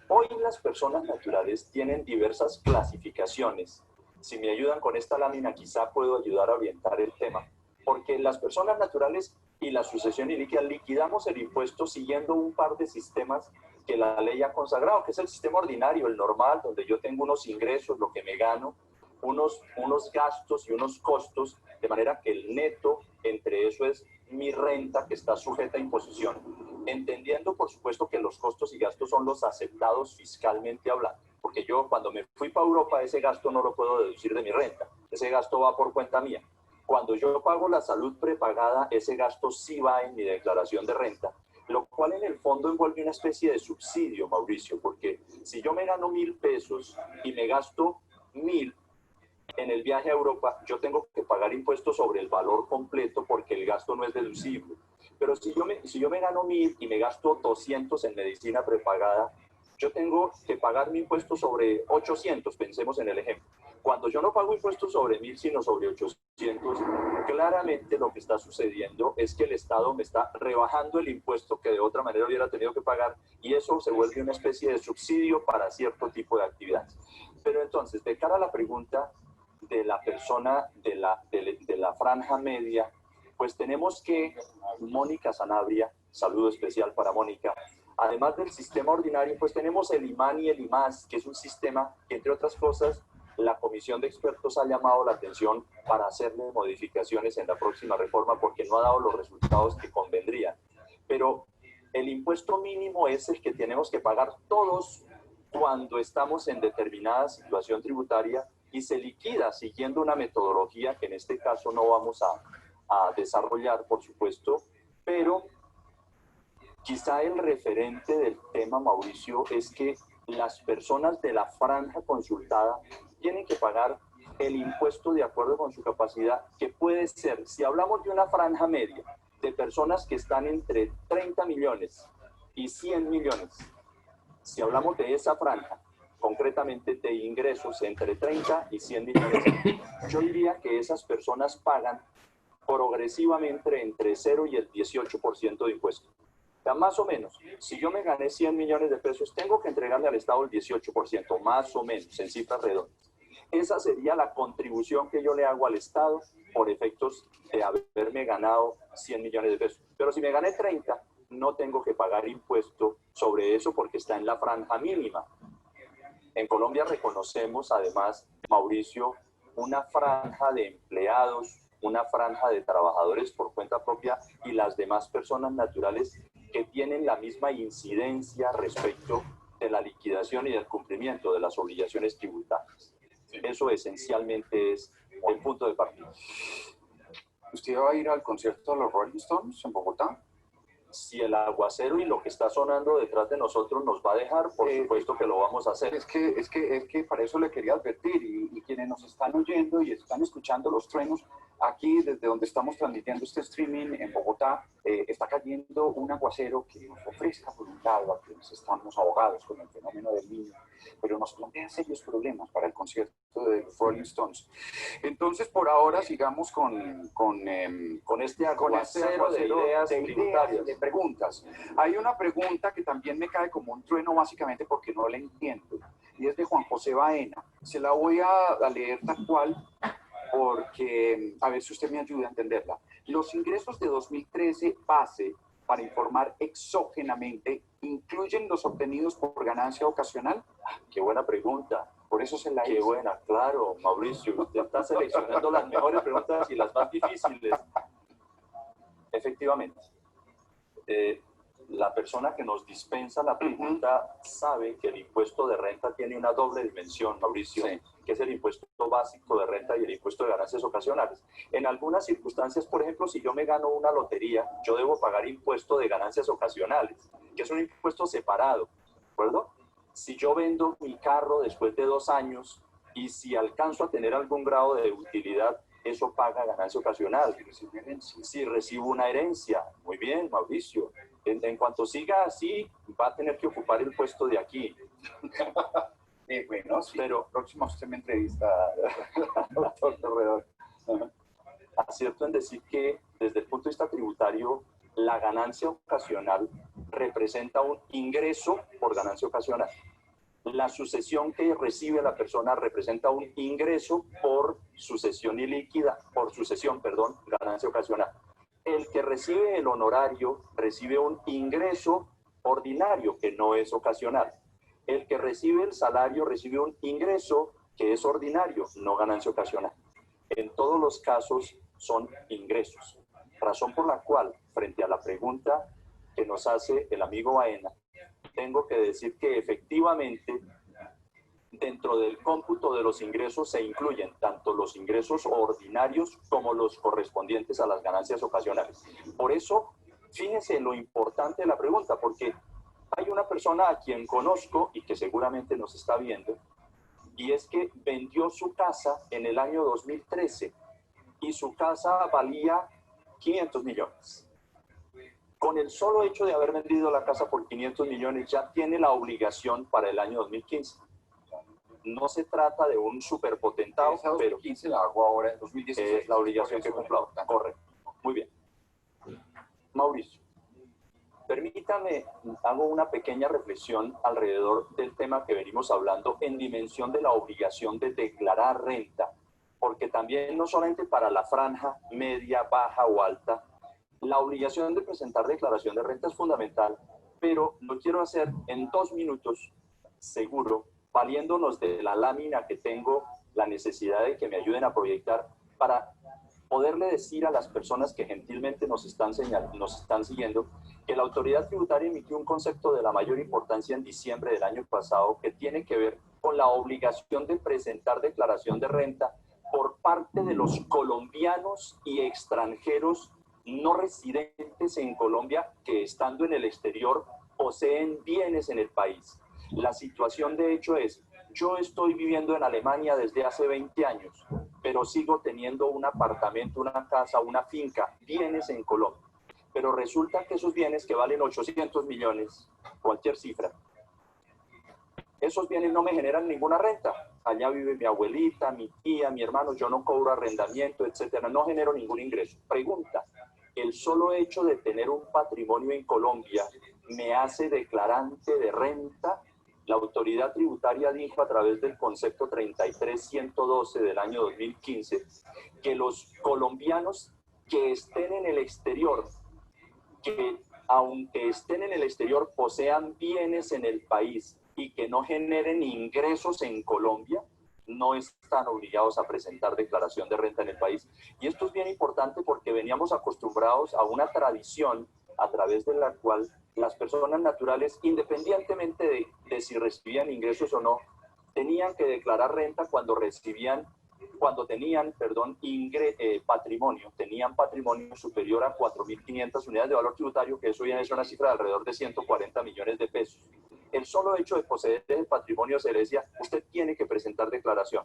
hoy las personas naturales tienen diversas clasificaciones. Si me ayudan con esta lámina, quizá puedo ayudar a orientar el tema. Porque las personas naturales y la sucesión ilíquida liquidamos el impuesto siguiendo un par de sistemas que la ley ha consagrado, que es el sistema ordinario, el normal, donde yo tengo unos ingresos, lo que me gano, unos gastos y unos costos, de manera que el neto entre eso es mi renta que está sujeta a imposición, entendiendo por supuesto que los costos y gastos son los aceptados fiscalmente hablando, porque yo cuando me fui para Europa ese gasto no lo puedo deducir de mi renta, ese gasto va por cuenta mía. Cuando yo pago la salud prepagada, ese gasto sí va en mi declaración de renta, lo cual en el fondo envuelve una especie de subsidio, Mauricio, porque si yo me gano 1.000 pesos y me gasto 1.000 en el viaje a Europa, yo tengo que pagar impuestos sobre el valor completo porque el gasto no es deducible. Pero si yo me gano 1.000 y me gasto 200 en medicina prepagada, yo tengo que pagar mi impuesto sobre 800, pensemos en el ejemplo. Cuando yo no pago impuestos sobre 1.000, sino sobre 800, claramente lo que está sucediendo es que el Estado me está rebajando el impuesto que de otra manera hubiera tenido que pagar, y eso se vuelve una especie de subsidio para cierto tipo de actividades. Pero entonces, de cara a la pregunta de la persona de la franja media, pues tenemos que Mónica Sanabria, saludo especial para Mónica, además del sistema ordinario, pues tenemos el IMAN y el IMAS, que es un sistema que, entre otras cosas, la comisión de expertos ha llamado la atención para hacerle modificaciones en la próxima reforma porque no ha dado los resultados que convendrían. Pero el impuesto mínimo es el que tenemos que pagar todos cuando estamos en determinada situación tributaria y se liquida siguiendo una metodología que en este caso no vamos a desarrollar, por supuesto, pero quizá el referente del tema, Mauricio, es que las personas de la franja consultada tienen que pagar el impuesto de acuerdo con su capacidad, que puede ser, si hablamos de una franja media, de personas que están entre 30 millones y 100 millones, si hablamos de esa franja, concretamente de ingresos entre 30 y 100 millones, yo diría que esas personas pagan progresivamente entre 0 y el 18% de impuesto. O sea, más o menos, si yo me gané 100 millones de pesos, tengo que entregarle al Estado el 18%, más o menos, en cifras redondas. Esa sería la contribución que yo le hago al Estado por efectos de haberme ganado 100 millones de pesos. Pero si me gané 30, no tengo que pagar impuesto sobre eso porque está en la franja mínima. En Colombia reconocemos, además, Mauricio, una franja de empleados, una franja de trabajadores por cuenta propia y las demás personas naturales que tienen la misma incidencia respecto de la liquidación y del cumplimiento de las obligaciones tributarias. Eso esencialmente es el punto de partida. ¿Usted va a ir al concierto de los Rolling Stones en Bogotá? Si el aguacero y lo que está sonando detrás de nosotros nos va a dejar, por supuesto que lo vamos a hacer. Es que para eso le quería advertir, y quienes nos están oyendo y están escuchando los truenos, aquí desde donde estamos transmitiendo este streaming en Bogotá, está cayendo un aguacero que nos refresca por un lado a quienes estamos ahogados con el fenómeno del niño, pero nos plantea serios problemas para el concierto de los Rolling Stones. Entonces, por ahora, sigamos con este aguacero de ideas tributarias, de preguntas. Hay una pregunta que también me cae como un trueno, básicamente porque no la entiendo, y es de Juan José Baena. Se la voy a leer tal cual, porque a ver si usted me ayuda a entenderla. Los ingresos de 2013 base para informar exógenamente incluyen los obtenidos por ganancia ocasional. Qué buena pregunta. Por eso se la hice. Qué buena, claro, Mauricio. Usted está seleccionando las mejores preguntas y las más difíciles. Efectivamente. La persona que nos dispensa la pregunta sabe que el impuesto de renta tiene una doble dimensión, Mauricio, sí, que es el impuesto básico de renta y el impuesto de ganancias ocasionales. En algunas circunstancias, por ejemplo, si yo me gano una lotería, yo debo pagar impuesto de ganancias ocasionales, que es un impuesto separado, ¿de acuerdo? Si yo vendo mi carro después de 2 años y si alcanzo a tener algún grado de utilidad, eso paga ganancia ocasional. Si recibo una herencia, muy bien, Mauricio. En cuanto siga así, va a tener que ocupar el puesto de aquí. Bueno, sí, pero próximo usted me entrevista, doctor Corredor. Acierto en decir que desde el punto de vista tributario, la ganancia ocasional representa un ingreso por ganancia ocasional. La sucesión que recibe la persona representa un ingreso por sucesión ilíquida, por sucesión, perdón, ganancia ocasional. El que recibe el honorario recibe un ingreso ordinario que no es ocasional. El que recibe el salario recibe un ingreso que es ordinario, no ganancia ocasional. En todos los casos son ingresos. Razón por la cual, frente a la pregunta que nos hace el amigo Baena, tengo que decir que efectivamente dentro del cómputo de los ingresos se incluyen tanto los ingresos ordinarios como los correspondientes a las ganancias ocasionales. Por eso, fíjense lo importante de la pregunta, porque hay una persona a quien conozco y que seguramente nos está viendo, y es que vendió su casa en el año 2013 y su casa valía 500 millones. Con el solo hecho de haber vendido la casa por 500 millones ya tiene la obligación para el año 2015. No se trata de un superpotentado, esa 2015 la hago ahora en 2016. Es la obligación que cumplo. Correcto. Muy bien. Mauricio, permítame, hago una pequeña reflexión alrededor del tema que venimos hablando en dimensión de la obligación de declarar renta, porque también no solamente para la franja media, baja o alta, la obligación de presentar declaración de renta es fundamental, pero lo quiero hacer en 2 minutos, seguro, valiéndonos de la lámina que tengo, la necesidad de que me ayuden a proyectar para poderle decir a las personas que gentilmente nos están siguiendo que la autoridad tributaria emitió un concepto de la mayor importancia en diciembre del año pasado que tiene que ver con la obligación de presentar declaración de renta por parte de los colombianos y extranjeros no residentes en Colombia que estando en el exterior poseen bienes en el país. La situación de hecho es, yo estoy viviendo en Alemania desde hace 20 años, pero sigo teniendo un apartamento, una casa, una finca, bienes en Colombia. Pero resulta que esos bienes que valen 800 millones, cualquier cifra, esos bienes no me generan ninguna renta. Allá vive mi abuelita, mi tía, mi hermano, yo no cobro arrendamiento, etcétera, no genero ningún ingreso. Pregunta, ¿el solo hecho de tener un patrimonio en Colombia me hace declarante de renta? La autoridad tributaria dijo a través del concepto 33112 del año 2015 que los colombianos que estén en el exterior, que aunque estén en el exterior posean bienes en el país y que no generen ingresos en Colombia, no están obligados a presentar declaración de renta en el país. Y esto es bien importante porque veníamos acostumbrados a una tradición a través de la cual las personas naturales, independientemente de si recibían ingresos o no, tenían que declarar renta cuando tenían patrimonio, tenían patrimonio superior a 4.500 unidades de valor tributario, que eso ya es una cifra de alrededor de 140 millones de pesos. El solo hecho de poseer el patrimonio se le decía, usted tiene que presentar declaración.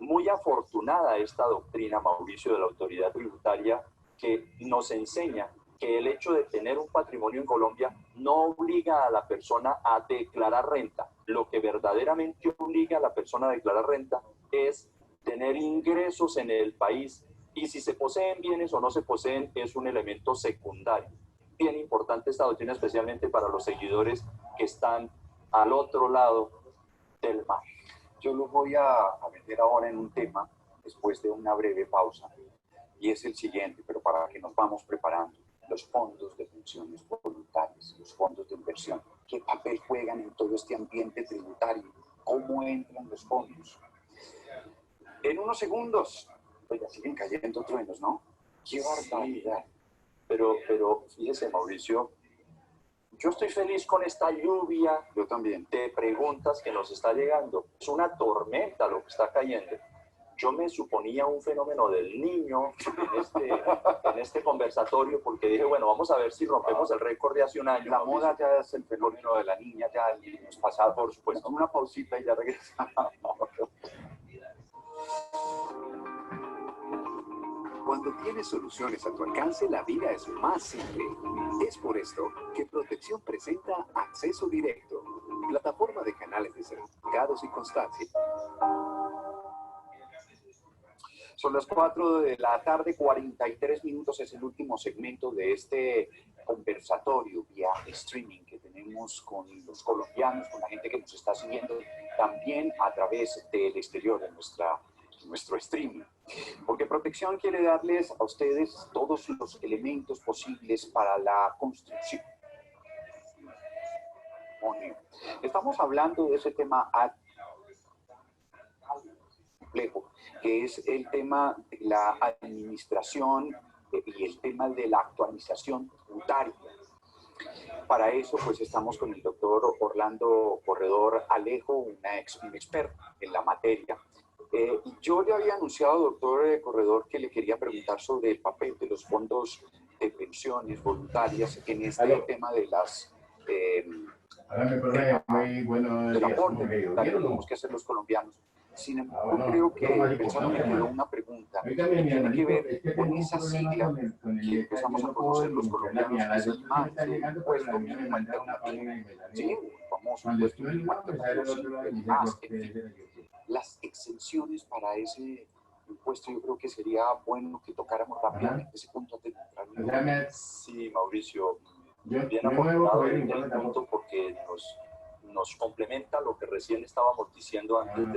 Muy afortunada esta doctrina, Mauricio, de la autoridad tributaria, que nos enseña que el hecho de tener un patrimonio en Colombia no obliga a la persona a declarar renta. Lo que verdaderamente obliga a la persona a declarar renta es tener ingresos en el país, y si se poseen bienes o no se poseen es un elemento secundario. Bien importante esta doctrina, especialmente para los seguidores que están al otro lado del mar. Yo los voy a meter ahora en un tema después de una breve pausa, y es el siguiente, pero para que nos vamos preparando. Los fondos de pensiones voluntarias, los fondos de inversión, ¿qué papel juegan en todo este ambiente tributario? ¿Cómo entran los fondos? En unos segundos, oiga, siguen cayendo truenos, ¿no? ¡Qué barbaridad! Pero fíjese, Mauricio, yo estoy feliz con esta lluvia. Yo también. De preguntas que nos está llegando. Es una tormenta lo que está cayendo. Yo me suponía un fenómeno del niño en este conversatorio, porque dije, bueno, vamos a ver si rompemos el récord de hace un año. La moda ya es el fenómeno de la niña, ya nos pasado, por supuesto. Una pausita y ya regresamos. Cuando tienes soluciones a tu alcance, la vida es más simple. Es por esto que Protección presenta Acceso Directo, plataforma de canales de certificados y constancia. Son las 4 de la tarde, 43 minutos, es el último segmento de este conversatorio vía streaming que tenemos con los colombianos, con la gente que nos está siguiendo también a través del exterior de nuestro streaming. Porque Protección quiere darles a ustedes todos los elementos posibles para la construcción. Estamos hablando de ese tema complejo, que es el tema de la administración y el tema de la actualización tributaria. Para eso, pues estamos con el doctor Orlando Corredor Alejo, un experto en la materia. Yo le había anunciado, doctor Corredor, que le quería preguntar sobre el papel de los fondos de pensiones voluntarias en este tema de las del aporte que tenemos que hacer los colombianos. Sin embargo, creo que pensando me quedó una pregunta que tiene que ver con esa sigla que empezamos a conocer los colombianos, que es el MAT, el impuesto mínimo alternativo. Sí, famoso impuesto mínimo alternativo, el MAS. Las exenciones para ese impuesto, yo creo que sería bueno que tocáramos rápidamente ese punto de neutralidad. Sí, Mauricio, bien afortunado en el punto porque nos complementa lo que recién estábamos diciendo antes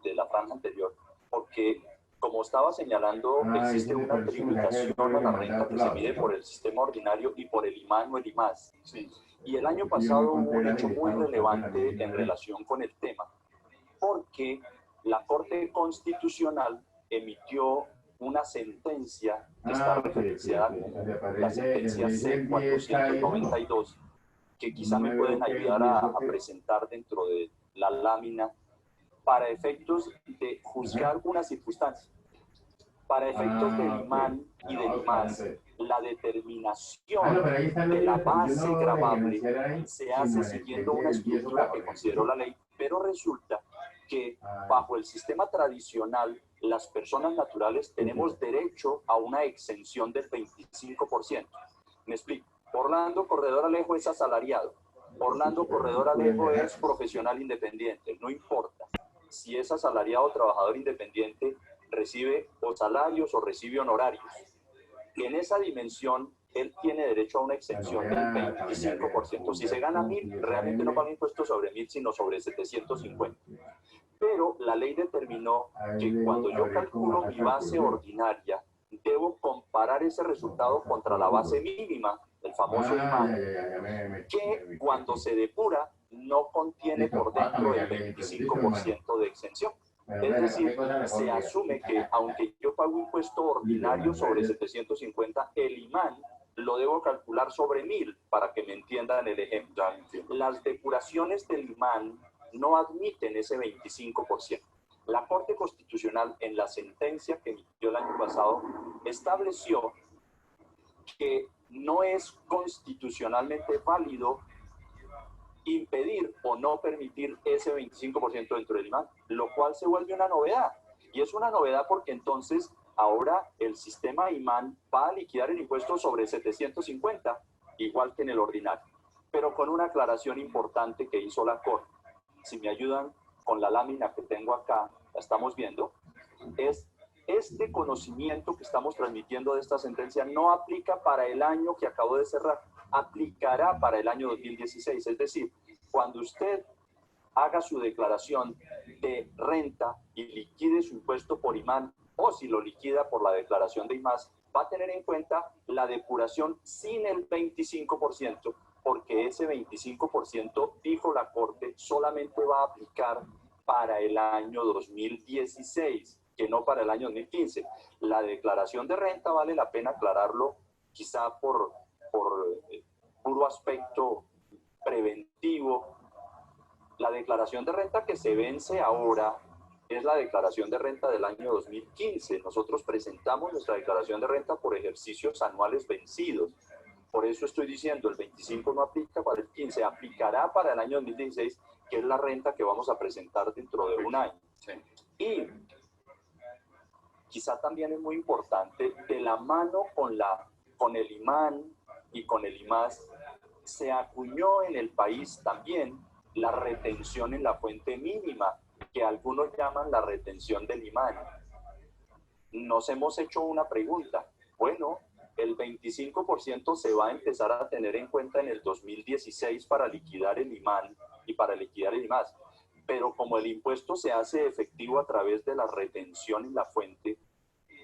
de la franja anterior, porque como estaba señalando, existe una tributación a la renta que se mide por el sistema ordinario y por el IMAN o el IMAS. Sí. Y el año pasado hubo un hecho muy relevante en relación con el tema, porque la Corte Constitucional emitió una sentencia que está referenciada, la sentencia C-492, que quizá me pueden ayudar a presentar dentro de la lámina para efectos de juzgar una circunstancia. Para efectos del imán y del IMAS, la determinación de la base gravable se hace siguiendo una estructura que consideró la ley, pero resulta que bajo el sistema tradicional, las personas naturales tenemos derecho a una exención del 25%. Me explico. Orlando Corredor Alejo es asalariado. Orlando Corredor Alejo es profesional independiente. No importa si es asalariado o trabajador independiente, recibe o salarios o recibe honorarios. En esa dimensión, él tiene derecho a una exención del 25%. Si se gana 1.000, realmente no paga impuestos sobre 1.000, sino sobre 750. Pero la ley determinó que cuando yo calculo mi base ordinaria, debo comparar ese resultado contra la base mínima, el famoso imán, que cuando se depura no contiene por dentro el 25% de exención. Es decir, se asume que aunque yo pago impuesto ordinario sobre 750, el imán lo debo calcular sobre 1.000 para que me entiendan el ejemplo. Las depuraciones del imán no admiten ese 25%. La Corte Constitucional, en la sentencia que emitió el año pasado, estableció que no es constitucionalmente válido impedir o no permitir ese 25% dentro del imán, lo cual se vuelve una novedad. Y es una novedad porque entonces ahora el sistema imán va a liquidar el impuesto sobre 750, igual que en el ordinario, pero con una aclaración importante que hizo la Corte. Si me ayudan con la lámina que tengo acá, la estamos viendo, es este conocimiento que estamos transmitiendo de esta sentencia no aplica para el año que acabo de cerrar, aplicará para el año 2016. Es decir, cuando usted haga su declaración de renta y liquide su impuesto por imán, o si lo liquida por la declaración de IMAS, va a tener en cuenta la depuración sin el 25%, porque ese 25%, dijo la Corte, solamente va a aplicar para el año 2016, que no para el año 2015. La declaración de renta, vale la pena aclararlo, quizá por puro aspecto preventivo. La declaración de renta que se vence ahora es la declaración de renta del año 2015. Nosotros presentamos nuestra declaración de renta por ejercicios anuales vencidos. Por eso estoy diciendo, el 25 no aplica para el 15, aplicará para el año 2016, que es la renta que vamos a presentar dentro de un año. Y quizá también es muy importante, de la mano con el imán y con el IMAS, se acuñó en el país también la retención en la fuente mínima, que algunos llaman la retención del imán. Nos hemos hecho una pregunta. Bueno, el 25% se va a empezar a tener en cuenta en el 2016 para liquidar el imán y para liquidar el IMAS. Pero como el impuesto se hace efectivo a través de la retención en la fuente,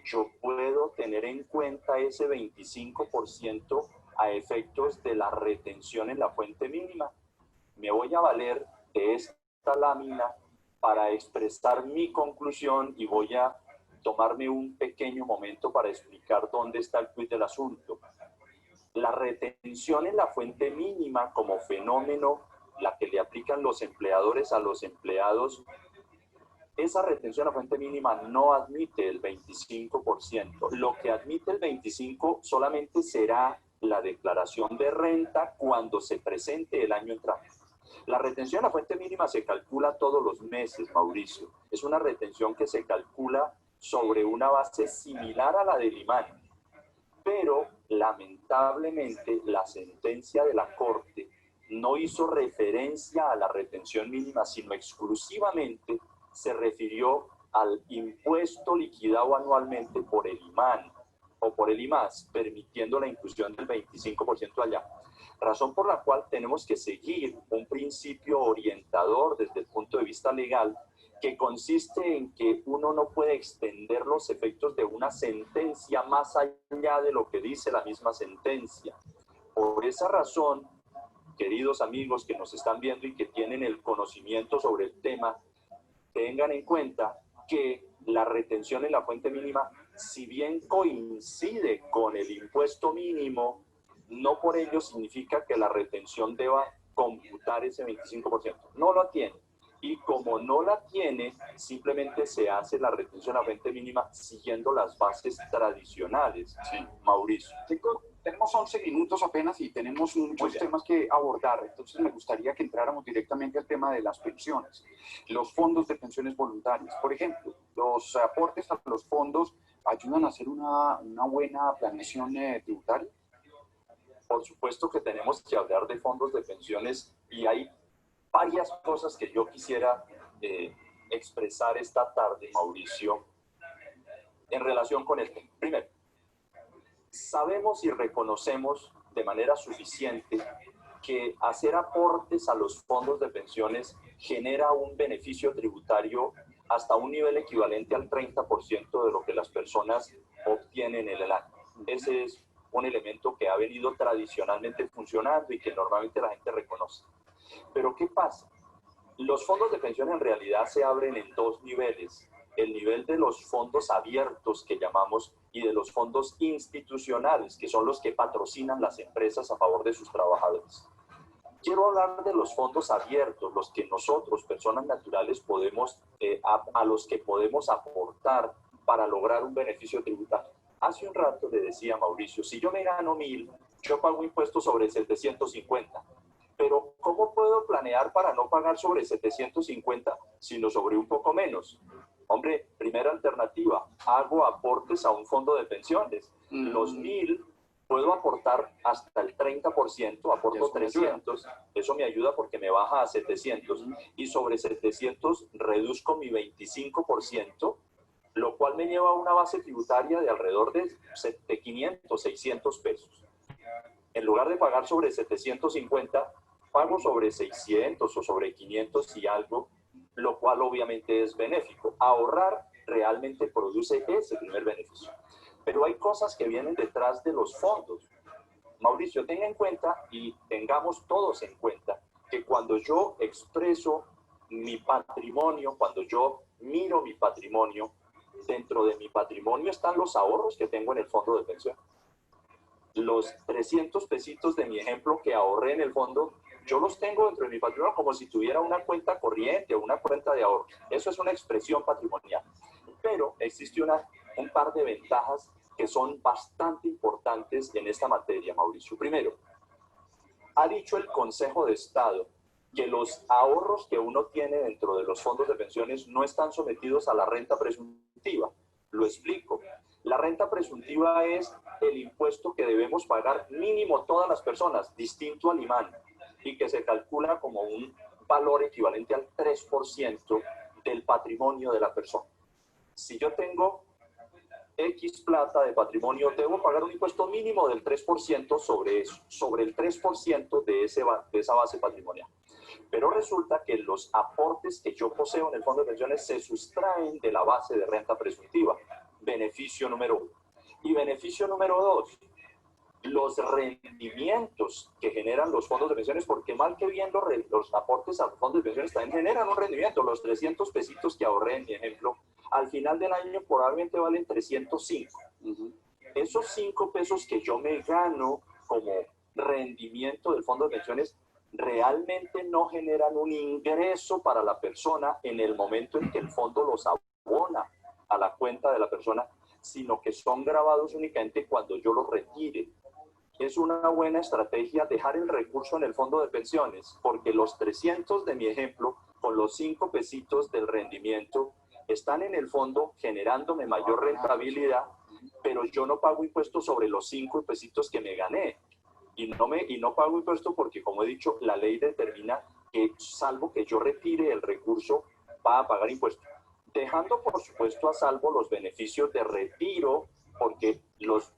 yo puedo tener en cuenta ese 25% a efectos de la retención en la fuente mínima. Me voy a valer de esta lámina para expresar mi conclusión y voy a tomarme un pequeño momento para explicar dónde está el quid del asunto. La retención en la fuente mínima como fenómeno, la que le aplican los empleadores a los empleados, esa retención a fuente mínima no admite el 25%. Lo que admite el 25% solamente será la declaración de renta cuando se presente el año entrante. La retención a fuente mínima se calcula todos los meses, Mauricio. Es una retención que se calcula sobre una base similar a la del imán. Pero, lamentablemente, la sentencia de la Corte no hizo referencia a la retención mínima, sino exclusivamente se refirió al impuesto liquidado anualmente por el imán o por el IMAS, permitiendo la inclusión del 25% allá. Razón por la cual tenemos que seguir un principio orientador desde el punto de vista legal, que consiste en que uno no puede extender los efectos de una sentencia más allá de lo que dice la misma sentencia. Por esa razón, queridos amigos que nos están viendo y que tienen el conocimiento sobre el tema, tengan en cuenta que la retención en la fuente mínima, si bien coincide con el impuesto mínimo, no por ello significa que la retención deba computar ese 25%. No lo tiene. y como no la tiene, simplemente se hace la retención a renta mínima siguiendo las bases tradicionales. Sí, Mauricio. Tenemos 11 minutos apenas y tenemos muchos temas que abordar, entonces me gustaría que entráramos directamente al tema de las pensiones, los fondos de pensiones voluntarias. Por ejemplo, los aportes a los fondos ayudan a hacer una buena planeación tributaria. Por supuesto que tenemos que hablar de fondos de pensiones y hay varias cosas que yo quisiera expresar esta tarde, Mauricio, en relación con el tema. Primero, sabemos y reconocemos de manera suficiente que hacer aportes a los fondos de pensiones genera un beneficio tributario hasta un nivel equivalente al 30% de lo que las personas obtienen en el año. Ese es un elemento que ha venido tradicionalmente funcionando y que normalmente la gente reconoce. Pero ¿qué pasa? Los fondos de pensión en realidad se abren en dos niveles. El nivel de los fondos abiertos que llamamos y de los fondos institucionales, que son los que patrocinan las empresas a favor de sus trabajadores. Quiero hablar de los fondos abiertos, los que nosotros, personas naturales, podemos, a los que podemos aportar para lograr un beneficio tributario. Hace un rato le decía a Mauricio, si yo me gano 1.000, yo pago impuestos sobre 750. Pero ¿cómo puedo planear para no pagar sobre 750, sino sobre un poco menos? Hombre, primera alternativa, hago aportes a un fondo de pensiones. Los 1.000 puedo aportar hasta el 30%, aporto 300, eso me ayuda porque me baja a 700, y sobre 700 reduzco mi 25%, lo cual me lleva a una base tributaria de alrededor de 500, 600 pesos. En lugar de pagar sobre 750, pago sobre 600 o sobre 500 y algo, lo cual obviamente es benéfico. Ahorrar realmente produce ese primer beneficio. Pero hay cosas que vienen detrás de los fondos. Mauricio, tenga en cuenta y tengamos todos en cuenta que cuando yo expreso mi patrimonio, cuando yo miro mi patrimonio, dentro de mi patrimonio están los ahorros que tengo en el fondo de pensión. Los 300 pesitos de mi ejemplo que ahorré en el fondo, yo los tengo dentro de mi patrimonio como si tuviera una cuenta corriente o una cuenta de ahorro. Eso es una expresión patrimonial. Pero existe un par de ventajas que son bastante importantes en esta materia, Mauricio. Primero, ha dicho el Consejo de Estado que los ahorros que uno tiene dentro de los fondos de pensiones no están sometidos a la renta presuntiva. Lo explico. La renta presuntiva es el impuesto que debemos pagar mínimo todas las personas, distinto al IMAN, y que se calcula como un valor equivalente al 3% del patrimonio de la persona. Si yo tengo X plata de patrimonio, debo pagar un impuesto mínimo del 3% sobre eso, sobre el 3% de esa base patrimonial. Pero resulta que los aportes que yo poseo en el fondo de pensiones se sustraen de la base de renta presuntiva. Beneficio número 1. Y beneficio número 2, los rendimientos que generan los fondos de pensiones, porque mal que bien los aportes a los fondos de pensiones también generan un rendimiento. Los 300 pesitos que ahorré en mi ejemplo, al final del año probablemente valen 305. Esos 5 pesos que yo me gano como rendimiento del fondo de pensiones realmente no generan un ingreso para la persona en el momento en que el fondo los abona a la cuenta de la persona, sino que son grabados únicamente cuando yo los retire. Es una buena estrategia dejar el recurso en el fondo de pensiones, porque los 300 de mi ejemplo, con los 5 pesitos del rendimiento, están en el fondo generándome mayor rentabilidad, pero yo no pago impuestos sobre los 5 pesitos que me gané. Y no pago impuesto porque, como he dicho, la ley determina que, salvo que yo retire el recurso, va a pagar impuestos. Dejando, por supuesto, a salvo los beneficios de retiro, porque los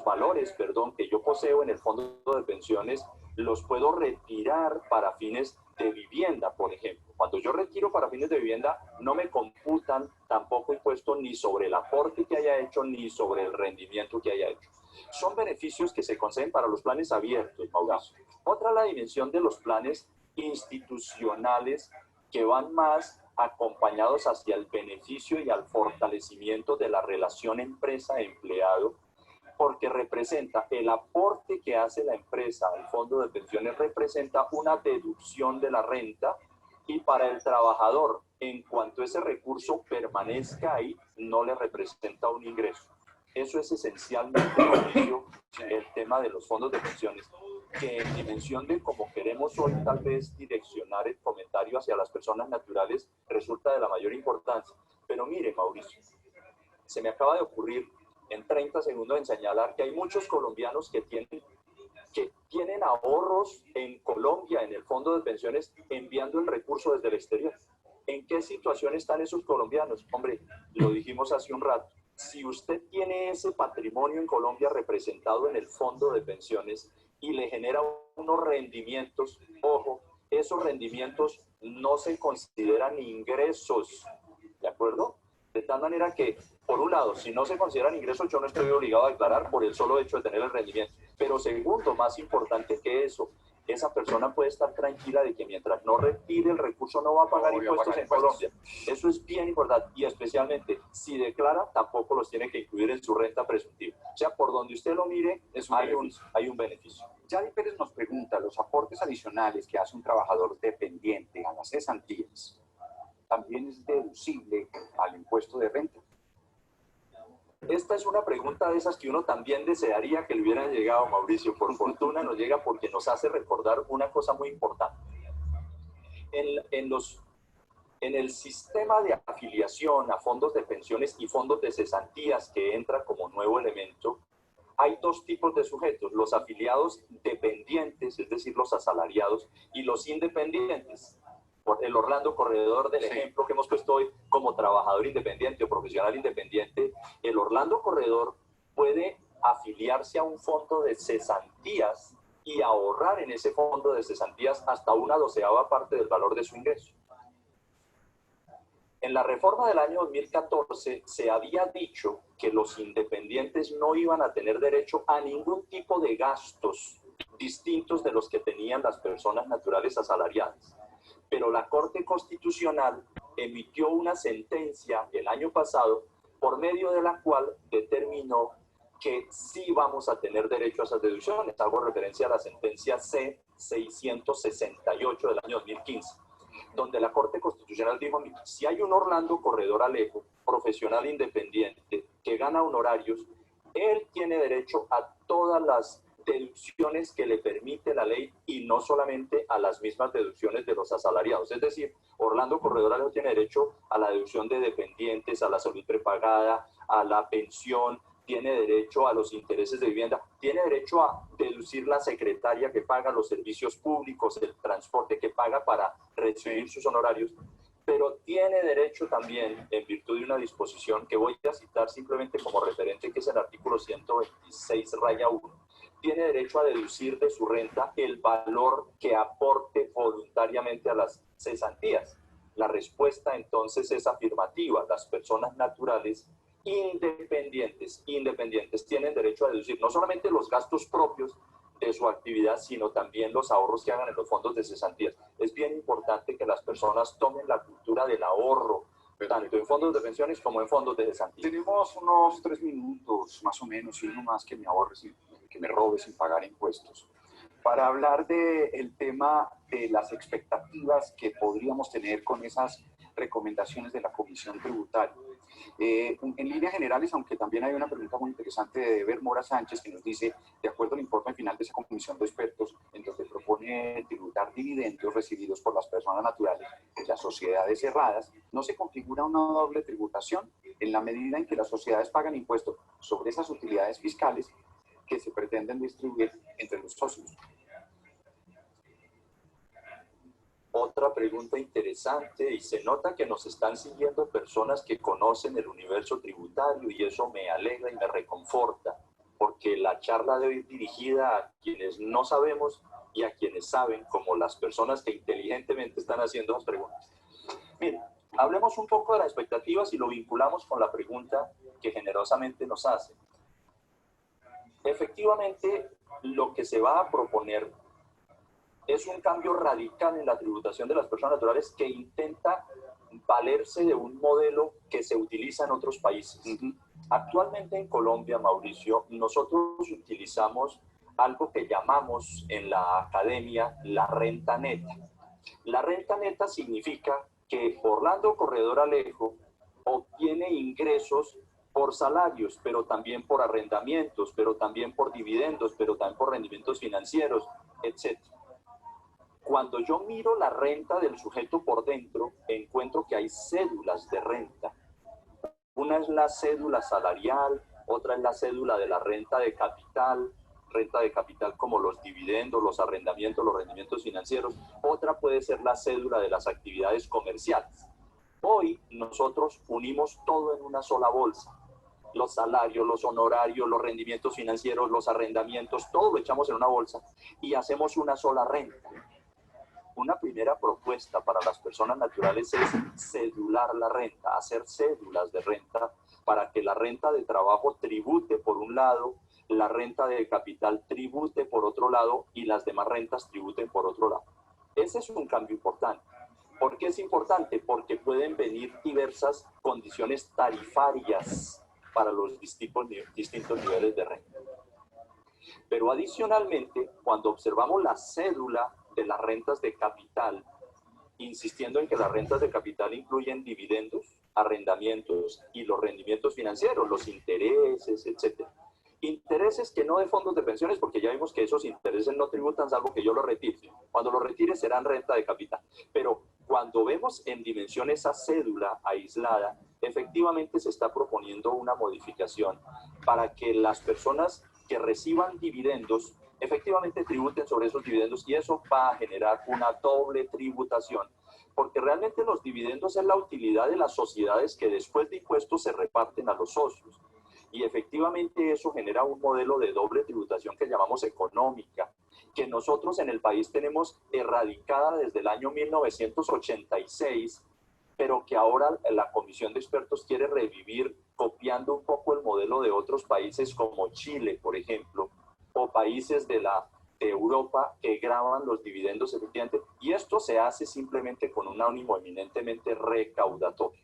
valores, que yo poseo en el fondo de pensiones, los puedo retirar para fines de vivienda, por ejemplo. Cuando yo retiro para fines de vivienda, no me computan tampoco impuestos ni sobre el aporte que haya hecho, ni sobre el rendimiento que haya hecho. Son beneficios que se conceden para los planes abiertos, Mauricio. Otra la dimensión de los planes institucionales que van más acompañados hacia el beneficio y al fortalecimiento de la relación empresa-empleado, porque representa el aporte que hace la empresa al fondo de pensiones, representa una deducción de la renta Y para el trabajador, en cuanto ese recurso permanezca ahí, no le representa un ingreso. Eso es esencialmente, Mauricio, el tema de los fondos de pensiones, que en dimensión de cómo queremos hoy tal vez direccionar el comentario hacia las personas naturales resulta de la mayor importancia. Pero mire, Mauricio, se me acaba de ocurrir en 30 segundos en señalar que hay muchos colombianos que tienen ahorros en Colombia, en el fondo de pensiones, enviando el recurso desde el exterior. ¿En qué situación están esos colombianos? Hombre, lo dijimos hace un rato. Si usted tiene ese patrimonio en Colombia representado en el fondo de pensiones y le genera unos rendimientos, ojo, esos rendimientos no se consideran ingresos, ¿de acuerdo? De tal manera que, por un lado, si no se consideran ingresos, yo no estoy obligado a declarar por el solo hecho de tener el rendimiento. Pero segundo, más importante que eso, esa persona puede estar tranquila de que mientras no retire el recurso no va a pagar impuestos en Colombia. Eso es bien importante y especialmente si declara, tampoco los tiene que incluir en su renta presuntiva. O sea, por donde usted lo mire, hay un beneficio. Yadi Pérez nos pregunta, los aportes adicionales que hace un trabajador dependiente a las cesantías, ¿también es deducible al impuesto de renta? Esta es una pregunta de esas que uno también desearía que le hubieran llegado, Mauricio. Por fortuna nos llega porque nos hace recordar una cosa muy importante. En el sistema de afiliación a fondos de pensiones y fondos de cesantías que entra como nuevo elemento, hay dos tipos de sujetos, los afiliados dependientes, es decir, los asalariados, y los independientes. Por el Orlando Corredor del ejemplo que hemos puesto hoy como trabajador independiente o profesional independiente, el Orlando Corredor puede afiliarse a un fondo de cesantías y ahorrar en ese fondo de cesantías hasta 1/12 parte del valor de su ingreso. En la reforma del año 2014 se había dicho que los independientes no iban a tener derecho a ningún tipo de gastos distintos de los que tenían las personas naturales asalariadas. Pero la Corte Constitucional emitió una sentencia el año pasado por medio de la cual determinó que sí vamos a tener derecho a esas deducciones. Hago referencia a la sentencia C-668 del año 2015, donde la Corte Constitucional dijo, si hay un Orlando Corredor Alejo, profesional independiente, que gana honorarios, él tiene derecho a todas las deducciones que le permite la ley y no solamente a las mismas deducciones de los asalariados. Es decir, Orlando Corredor Alejo tiene derecho a la deducción de dependientes, a la salud prepagada, a la pensión, tiene derecho a los intereses de vivienda, tiene derecho a deducir la secretaria que paga los servicios públicos, el transporte que paga para recibir sus honorarios, pero tiene derecho también, en virtud de una disposición que voy a citar simplemente como referente, que es el artículo 126-1, tiene derecho a deducir de su renta el valor que aporte voluntariamente a las cesantías. La respuesta entonces es afirmativa. Las personas naturales independientes tienen derecho a deducir no solamente los gastos propios de su actividad, sino también los ahorros que hagan en los fondos de cesantías. Es bien importante que las personas tomen la cultura del ahorro, tanto en fondos de pensiones como en fondos de cesantías. Tenemos unos 3 minutos más o menos, y uno más que me ahorre, que me robe sin pagar impuestos, para hablar del tema de las expectativas que podríamos tener con esas recomendaciones de la Comisión Tributaria. En líneas generales, aunque también hay una pregunta muy interesante de Eber Mora Sánchez que nos dice, de acuerdo al informe final de esa comisión de expertos, en donde propone tributar dividendos recibidos por las personas naturales en las sociedades cerradas, ¿no se configura una doble tributación en la medida en que las sociedades pagan impuestos sobre esas utilidades fiscales que se pretenden distribuir entre los socios? Otra pregunta interesante, y se nota que nos están siguiendo personas que conocen el universo tributario y eso me alegra y me reconforta, porque la charla de hoy es dirigida a quienes no sabemos y a quienes saben, como las personas que inteligentemente están haciendo las preguntas. Miren, hablemos un poco de las expectativas y lo vinculamos con la pregunta que generosamente nos hacen. Efectivamente, lo que se va a proponer es un cambio radical en la tributación de las personas naturales que intenta valerse de un modelo que se utiliza en otros países. Actualmente en Colombia, Mauricio, nosotros utilizamos algo que llamamos en la academia la renta neta. La renta neta significa que Orlando Corredor Alejo obtiene ingresos por salarios, pero también por arrendamientos, pero también por dividendos, pero también por rendimientos financieros, etc. Cuando yo miro la renta del sujeto por dentro, encuentro que hay cédulas de renta. Una es la cédula salarial, otra es la cédula de la renta de capital como los dividendos, los arrendamientos, los rendimientos financieros. Otra puede ser la cédula de las actividades comerciales. Hoy nosotros unimos todo en una sola bolsa. Los salarios, los honorarios, los rendimientos financieros, los arrendamientos, todo lo echamos en una bolsa y hacemos una sola renta. Una primera propuesta para las personas naturales es cedular la renta, hacer cédulas de renta para que la renta de trabajo tribute por un lado, la renta de capital tribute por otro lado y las demás rentas tributen por otro lado. Ese es un cambio importante. ¿Por qué es importante? Porque pueden venir diversas condiciones tarifarias para los distintos niveles de renta. Pero adicionalmente, cuando observamos la cédula de las rentas de capital, insistiendo en que las rentas de capital incluyen dividendos, arrendamientos y los rendimientos financieros, los intereses, etc. Intereses que no de fondos de pensiones, porque ya vimos que esos intereses no tributan salvo que yo los retire. Cuando los retire serán renta de capital. Pero cuando vemos en dimensión esa cédula aislada, efectivamente se está proponiendo una modificación para que las personas que reciban dividendos efectivamente tributen sobre esos dividendos, y eso va a generar una doble tributación, porque realmente los dividendos es la utilidad de las sociedades que después de impuestos se reparten a los socios, y efectivamente eso genera un modelo de doble tributación que llamamos económica, que nosotros en el país tenemos erradicada desde el año 1986, pero que ahora la Comisión de Expertos quiere revivir copiando un poco el modelo de otros países como Chile, por ejemplo, o países de Europa que graban los dividendos efectivamente, y esto se hace simplemente con un ánimo eminentemente recaudatorio.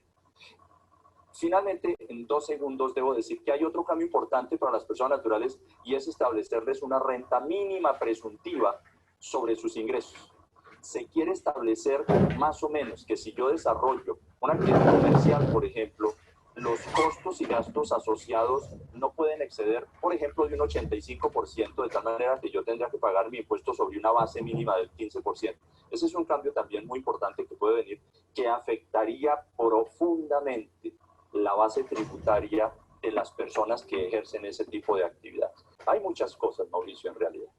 Finalmente, en 2 segundos debo decir que hay otro cambio importante para las personas naturales, y es establecerles una renta mínima presuntiva sobre sus ingresos. Se quiere establecer más o menos que si yo desarrollo una actividad comercial, por ejemplo, los costos y gastos asociados no pueden exceder, por ejemplo, de un 85%, de tal manera que yo tendría que pagar mi impuesto sobre una base mínima del 15%. Ese es un cambio también muy importante que puede venir, que afectaría profundamente la base tributaria de las personas que ejercen ese tipo de actividades. Hay muchas cosas, Mauricio, en realidad.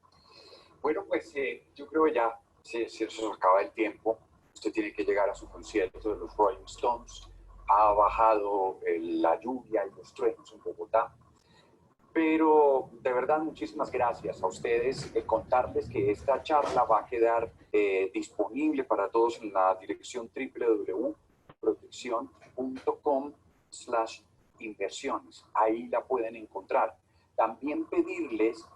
Bueno, pues yo creo que ya se nos acaba el tiempo. Usted tiene que llegar a su concierto de los Rolling Stones. Ha bajado la lluvia y los truenos en Bogotá. Pero de verdad, muchísimas gracias a ustedes. Contarles que esta charla va a quedar disponible para todos en la dirección www.proteccion.com/inversiones. Ahí la pueden encontrar. También pedirles,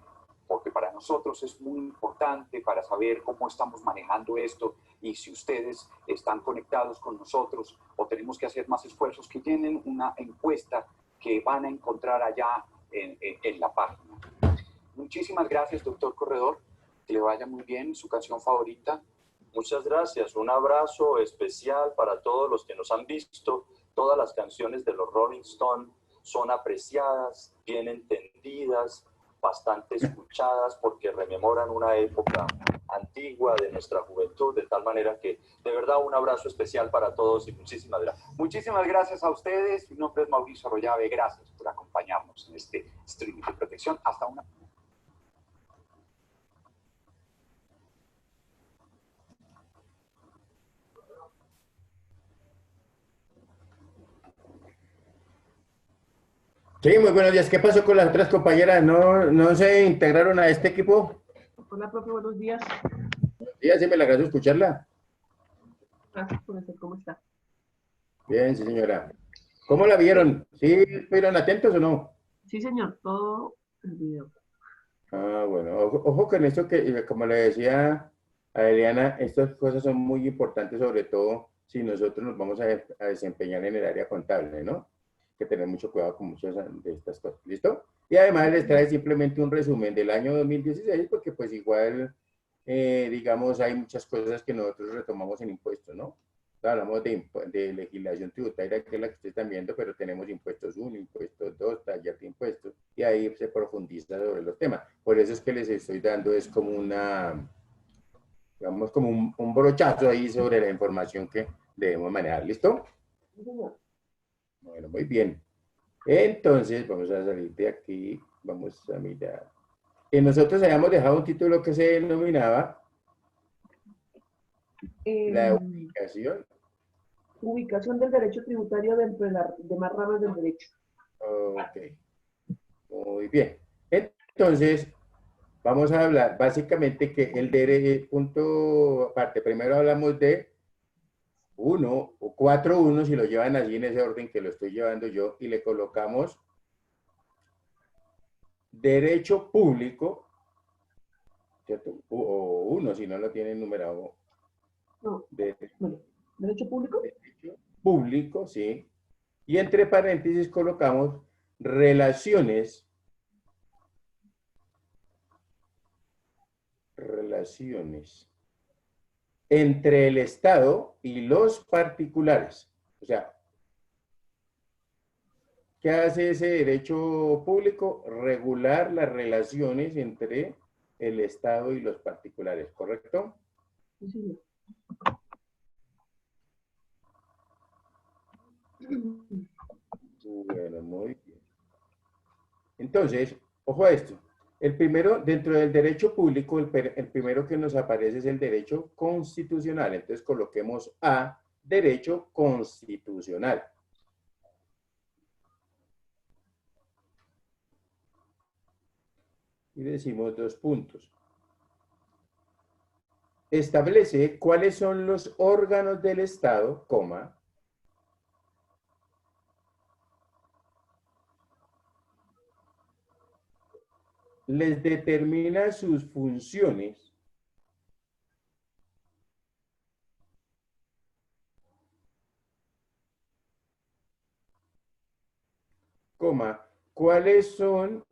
porque para nosotros es muy importante para saber cómo estamos manejando esto, y si ustedes están conectados con nosotros o tenemos que hacer más esfuerzos, que tienen una encuesta que van a encontrar allá en la página. Muchísimas gracias, doctor Corredor. Que le vaya muy bien. ¿Su canción favorita? Muchas gracias. Un abrazo especial para todos los que nos han visto. Todas las canciones de los Rolling Stones son apreciadas, bien entendidas, bastante escuchadas, porque rememoran una época antigua de nuestra juventud, de tal manera que, de verdad, un abrazo especial para todos y muchísimas gracias. Muchísimas gracias a ustedes. Mi nombre es Mauricio Arroyave. Gracias por acompañarnos en este streaming de protección. Hasta una. Sí, muy buenos días. ¿Qué pasó con las otras compañeras? ¿No se integraron a este equipo? Hola, profe, buenos días. Sí, sí, me la agradezco escucharla. Gracias por hacer, ¿cómo está? Bien, sí, señora. ¿Cómo la vieron? ¿Sí estuvieron atentos o no? Sí, señor, todo el video. Ah, bueno, ojo con esto que, como le decía a Eliana, estas cosas son muy importantes, sobre todo si nosotros nos vamos a desempeñar en el área contable, ¿no? Hay que tener mucho cuidado con muchas de estas cosas, ¿listo? Y además les trae simplemente un resumen del año 2016, porque pues igual digamos, hay muchas cosas que nosotros retomamos en impuestos, ¿no? Hablamos de legislación tributaria, que es la que ustedes están viendo, pero tenemos impuestos 1, impuestos 2, taller de impuestos, y ahí se profundiza sobre los temas. Por eso es que les estoy dando, es como una, digamos, como un brochazo ahí sobre la información que debemos manejar. ¿Listo? Bueno, muy bien. Entonces, vamos a salir de aquí, vamos a mirar. Nosotros habíamos dejado un título que se denominaba la ubicación. Ubicación del derecho tributario dentro de las demás ramas del derecho. Ok, muy bien. Entonces, vamos a hablar básicamente que el derecho, punto aparte, primero hablamos de 1 o 4.1, si lo llevan así en ese orden que lo estoy llevando yo, y le colocamos derecho público, ¿cierto? O 1, si no lo tienen numerado. No, bueno, derecho público. Derecho público, sí. Y entre paréntesis colocamos relaciones entre el Estado y los particulares. O sea, ¿qué hace ese derecho público? Regular las relaciones entre el Estado y los particulares, ¿correcto? Sí, señor. Bueno, muy bien. Entonces, ojo a esto. El primero, dentro del derecho público, el primero que nos aparece es el derecho constitucional. Entonces, coloquemos A, derecho constitucional. Y decimos 2 puntos. Establece cuáles son los órganos del Estado, coma, les determina sus funciones, coma, cuáles son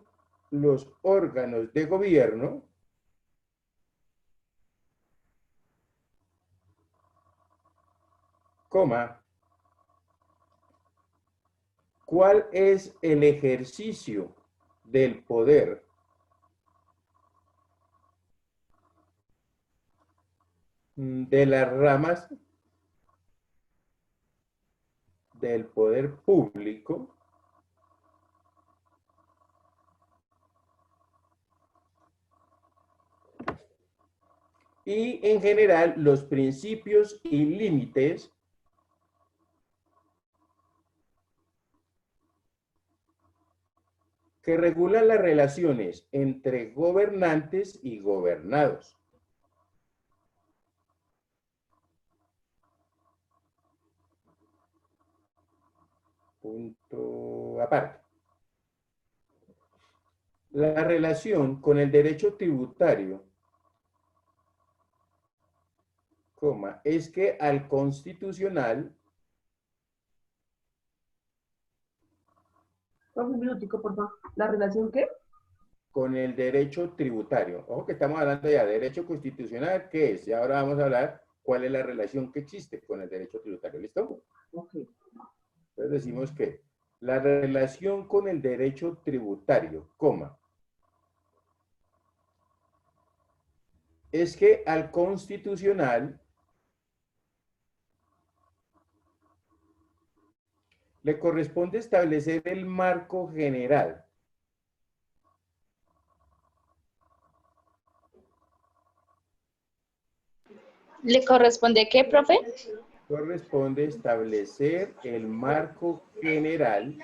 los órganos de gobierno, coma, cuál es el ejercicio del poder de las ramas del poder público, y en general los principios y límites que regulan las relaciones entre gobernantes y gobernados. Punto aparte. La relación con el derecho tributario, coma, es que al constitucional, Un minutico, por favor. ¿La relación qué? con el derecho tributario. Ojo que estamos hablando ya de derecho constitucional, ¿qué es? Y ahora vamos a hablar cuál es la relación que existe con el derecho tributario. ¿Listo? Ok. Entonces decimos que la relación con el derecho tributario, coma, es que al constitucional le corresponde establecer el marco general ¿Le corresponde qué, profe? corresponde establecer el marco general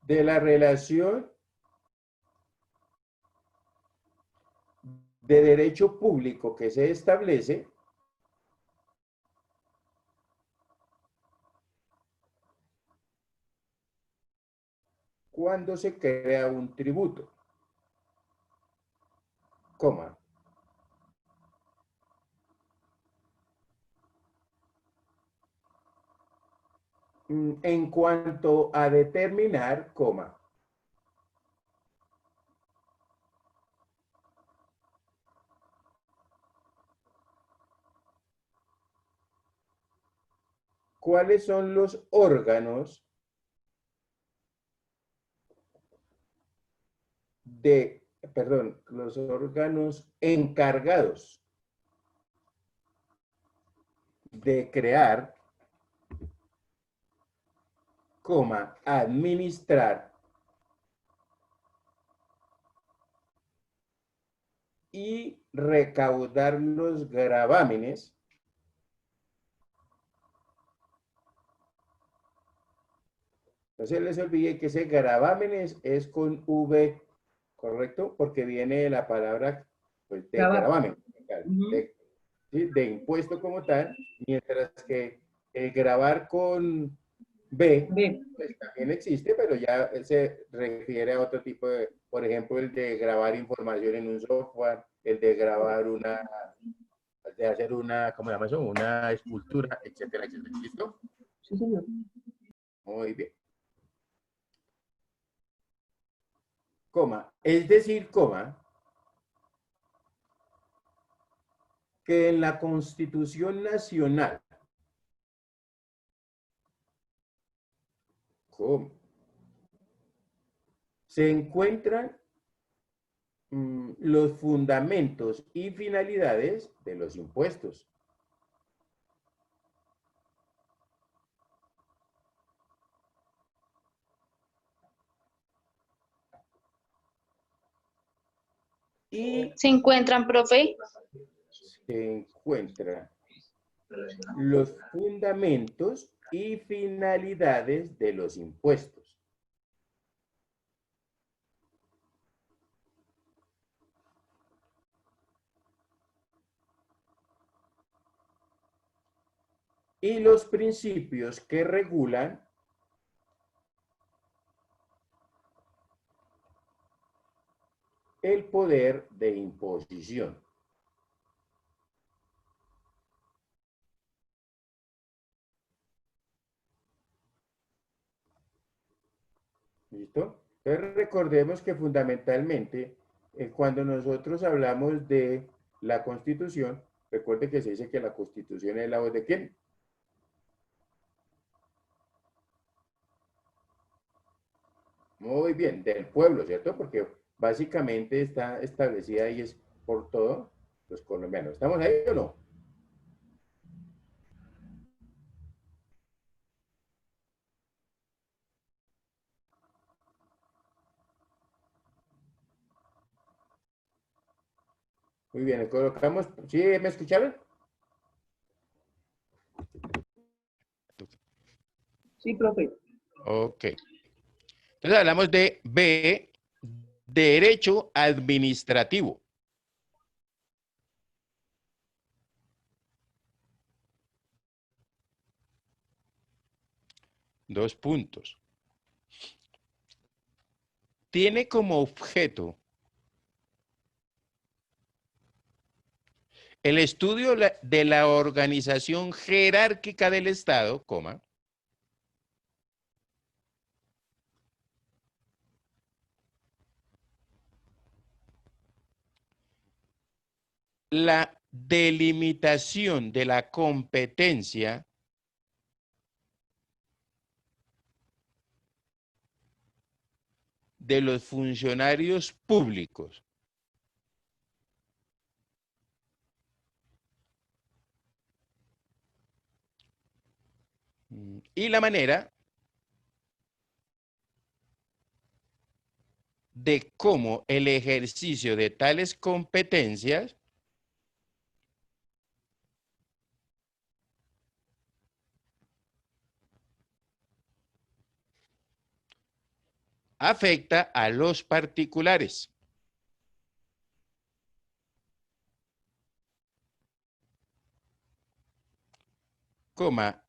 de la relación de derecho público que se establece cuando se crea un tributo, coma. en cuanto a determinar, coma, ¿cuáles son los órganos los órganos encargados de crear, coma, administrar y recaudar los gravámenes no se les olvide que ese gravámenes es con V, ¿correcto? Porque viene de la palabra pues, de gravamen, de impuesto como tal, mientras que el gravar con B, pues, también existe, pero ya se refiere a otro tipo de, por ejemplo, el de grabar información en un software, el de grabar de hacer una, ¿cómo se llama eso? Una escultura, etcétera, etcétera. ¿Listo? Sí, señor. Muy bien. Coma, es decir, coma, que en la Constitución Nacional, coma, se encuentran los fundamentos y finalidades de los impuestos. Y ¿Se encuentran, profe? se encuentran los fundamentos y finalidades de los impuestos. Y los principios que regulan el poder de imposición. ¿Listo? Entonces recordemos que fundamentalmente cuando nosotros hablamos de la Constitución, recuerde que se dice que la Constitución es la voz de ¿quién? Muy bien, del pueblo, ¿cierto? Porque básicamente está establecida y es por todos los colombianos. ¿Estamos ahí o no? Muy bien, colocamos, ¿sí me escucharon? Sí, profe. Ok. Entonces hablamos de B, derecho administrativo. Dos puntos. Tiene como objeto el estudio de la organización jerárquica del Estado, coma, la delimitación de la competencia de los funcionarios públicos y la manera de cómo el ejercicio de tales competencias afecta a los particulares. Coma,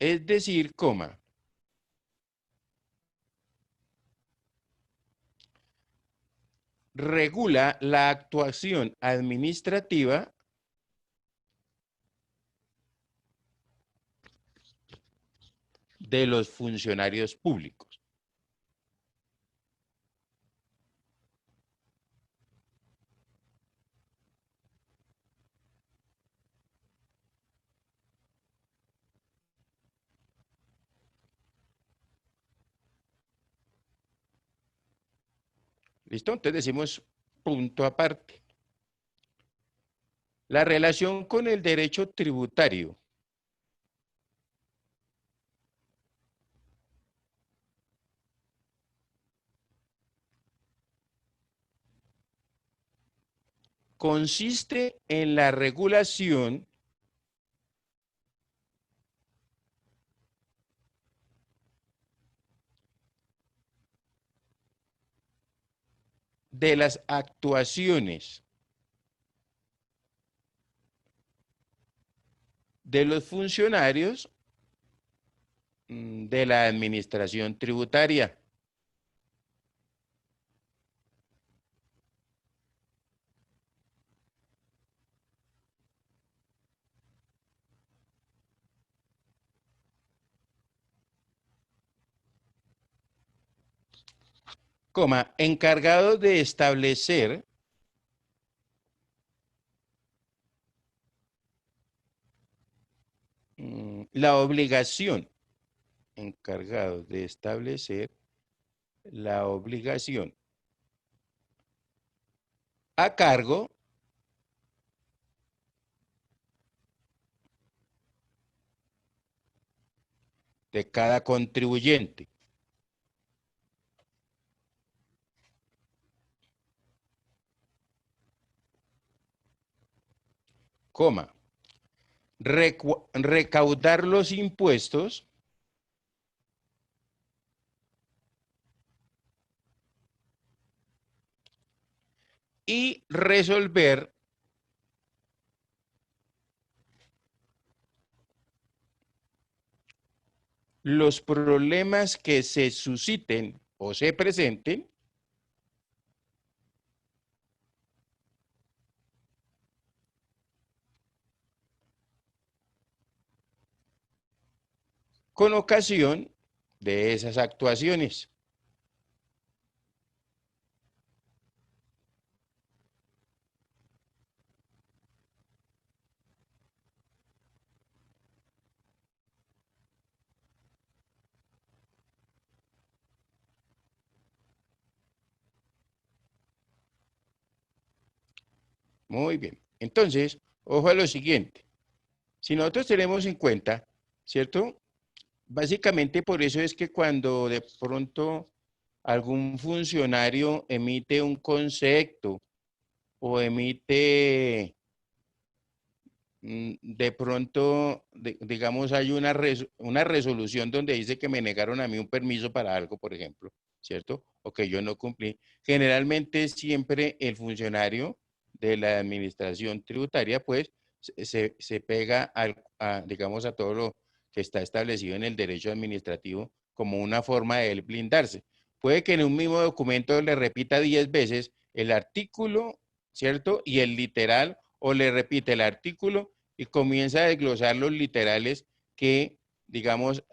es decir, coma, regula la actuación administrativa de los funcionarios públicos. ¿Listo? Entonces decimos punto aparte. La relación con el derecho tributario. Consiste en la regulación de las actuaciones de los funcionarios de la administración tributaria. Coma, encargado de establecer la obligación, encargado de establecer la obligación a cargo de cada contribuyente. Coma, recaudar los impuestos y resolver los problemas que se susciten o se presenten con ocasión de esas actuaciones. Muy bien. Entonces, ojo a lo siguiente. Si nosotros tenemos en cuenta, ¿cierto? Básicamente por eso es que cuando de pronto algún funcionario emite un concepto o emite, de pronto, digamos, hay una resolución donde dice que me negaron a mí un permiso para algo, por ejemplo, ¿cierto? O que yo no cumplí. Generalmente siempre el funcionario de la administración tributaria, pues, se pega, digamos, a todo lo que está establecido en el derecho administrativo como una forma de él blindarse. Puede que en un mismo documento le repita 10 veces el artículo, ¿cierto? Y el literal, o le repite el artículo y comienza a desglosar los literales que, digamos,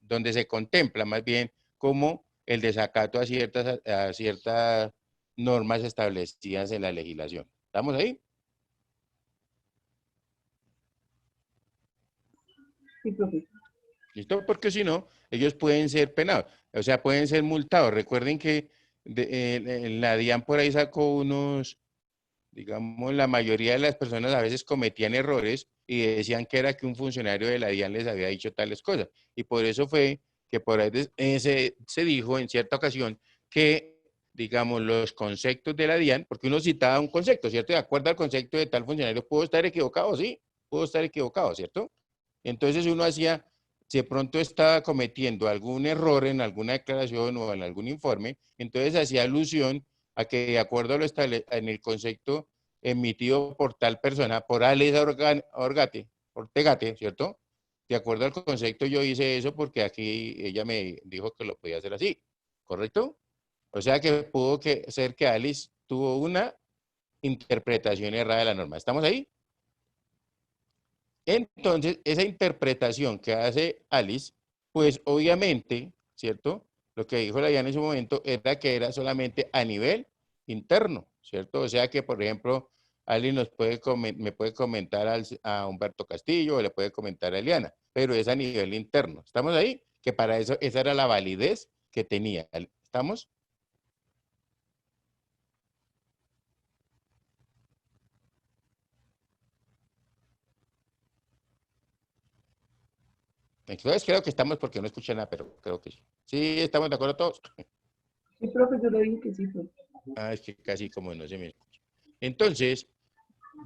donde se contempla más bien como el desacato a ciertas normas establecidas en la legislación. ¿Estamos ahí? Sí, profe. ¿Listo? Porque si no, ellos pueden ser penados, o sea, pueden ser multados. Recuerden que la DIAN por ahí sacó unos, digamos, la mayoría de las personas a veces cometían errores y decían que era que un funcionario de la DIAN les había dicho tales cosas. Y por eso fue que por ahí se dijo en cierta ocasión que, digamos, los conceptos de la DIAN, porque uno citaba un concepto, ¿cierto? De acuerdo al concepto de tal funcionario, ¿puedo estar equivocado? Sí, puedo estar equivocado, ¿cierto? Entonces uno hacía, si de pronto estaba cometiendo algún error en alguna declaración o en algún informe, entonces hacía alusión a que de acuerdo a lo en el concepto emitido por tal persona, por Alex Ortegate, ¿cierto? De acuerdo al concepto yo hice eso porque aquí ella me dijo que lo podía hacer así, ¿correcto? O sea que pudo ser que Alice tuvo una interpretación errada de la norma. ¿Estamos ahí? Entonces, esa interpretación que hace Alice, pues obviamente, ¿cierto? Lo que dijo la Diana en su momento era que era solamente a nivel interno, ¿cierto? O sea que, por ejemplo, Alice me puede comentar a Humberto Castillo o le puede comentar a Eliana, pero es a nivel interno. ¿Estamos ahí? Que para eso, esa era la validez que tenía. ¿Estamos? Entonces creo que estamos porque no escuché nada, pero creo que sí. Sí, estamos de acuerdo todos. Sí, profe, yo le dije que sí, profe. Ah, es que casi como no se me escucha. Entonces,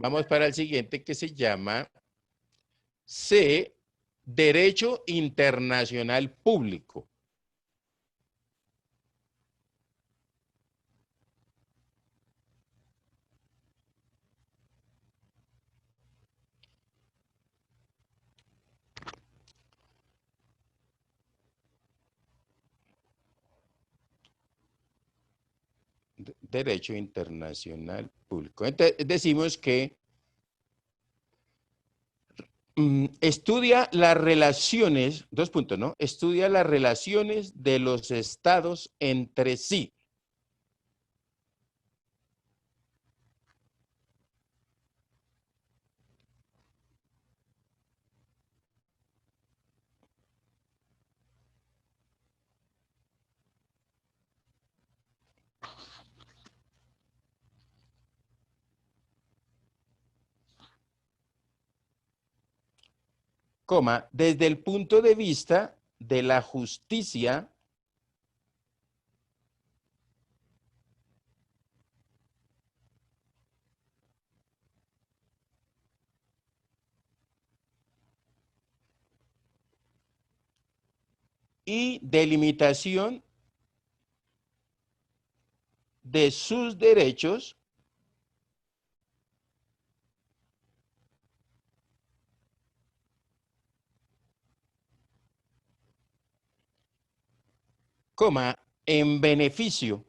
vamos para el siguiente que se llama C, Derecho Internacional Público. Derecho Internacional Público. Entonces, decimos que estudia las relaciones, dos puntos, ¿no? Estudia las relaciones de los estados entre sí. Coma, desde el punto de vista de la justicia y delimitación de sus derechos coma, en beneficio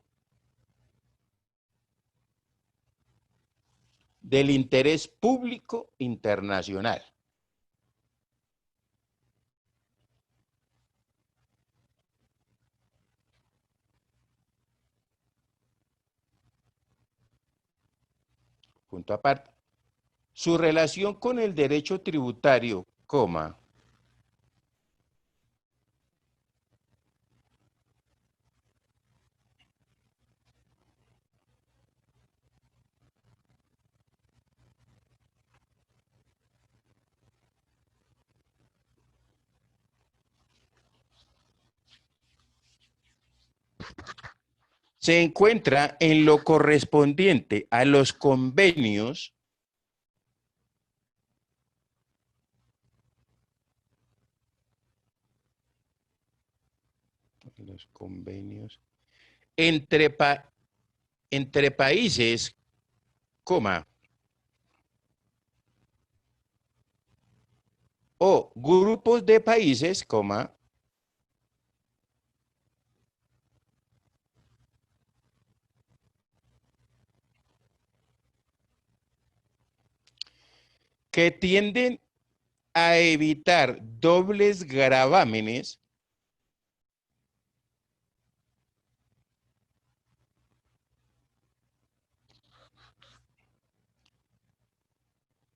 del interés público internacional. Punto aparte. Su relación con el derecho tributario, coma, se encuentra en lo correspondiente a los convenios entre países, coma, o grupos de países, coma, que tienden a evitar dobles gravámenes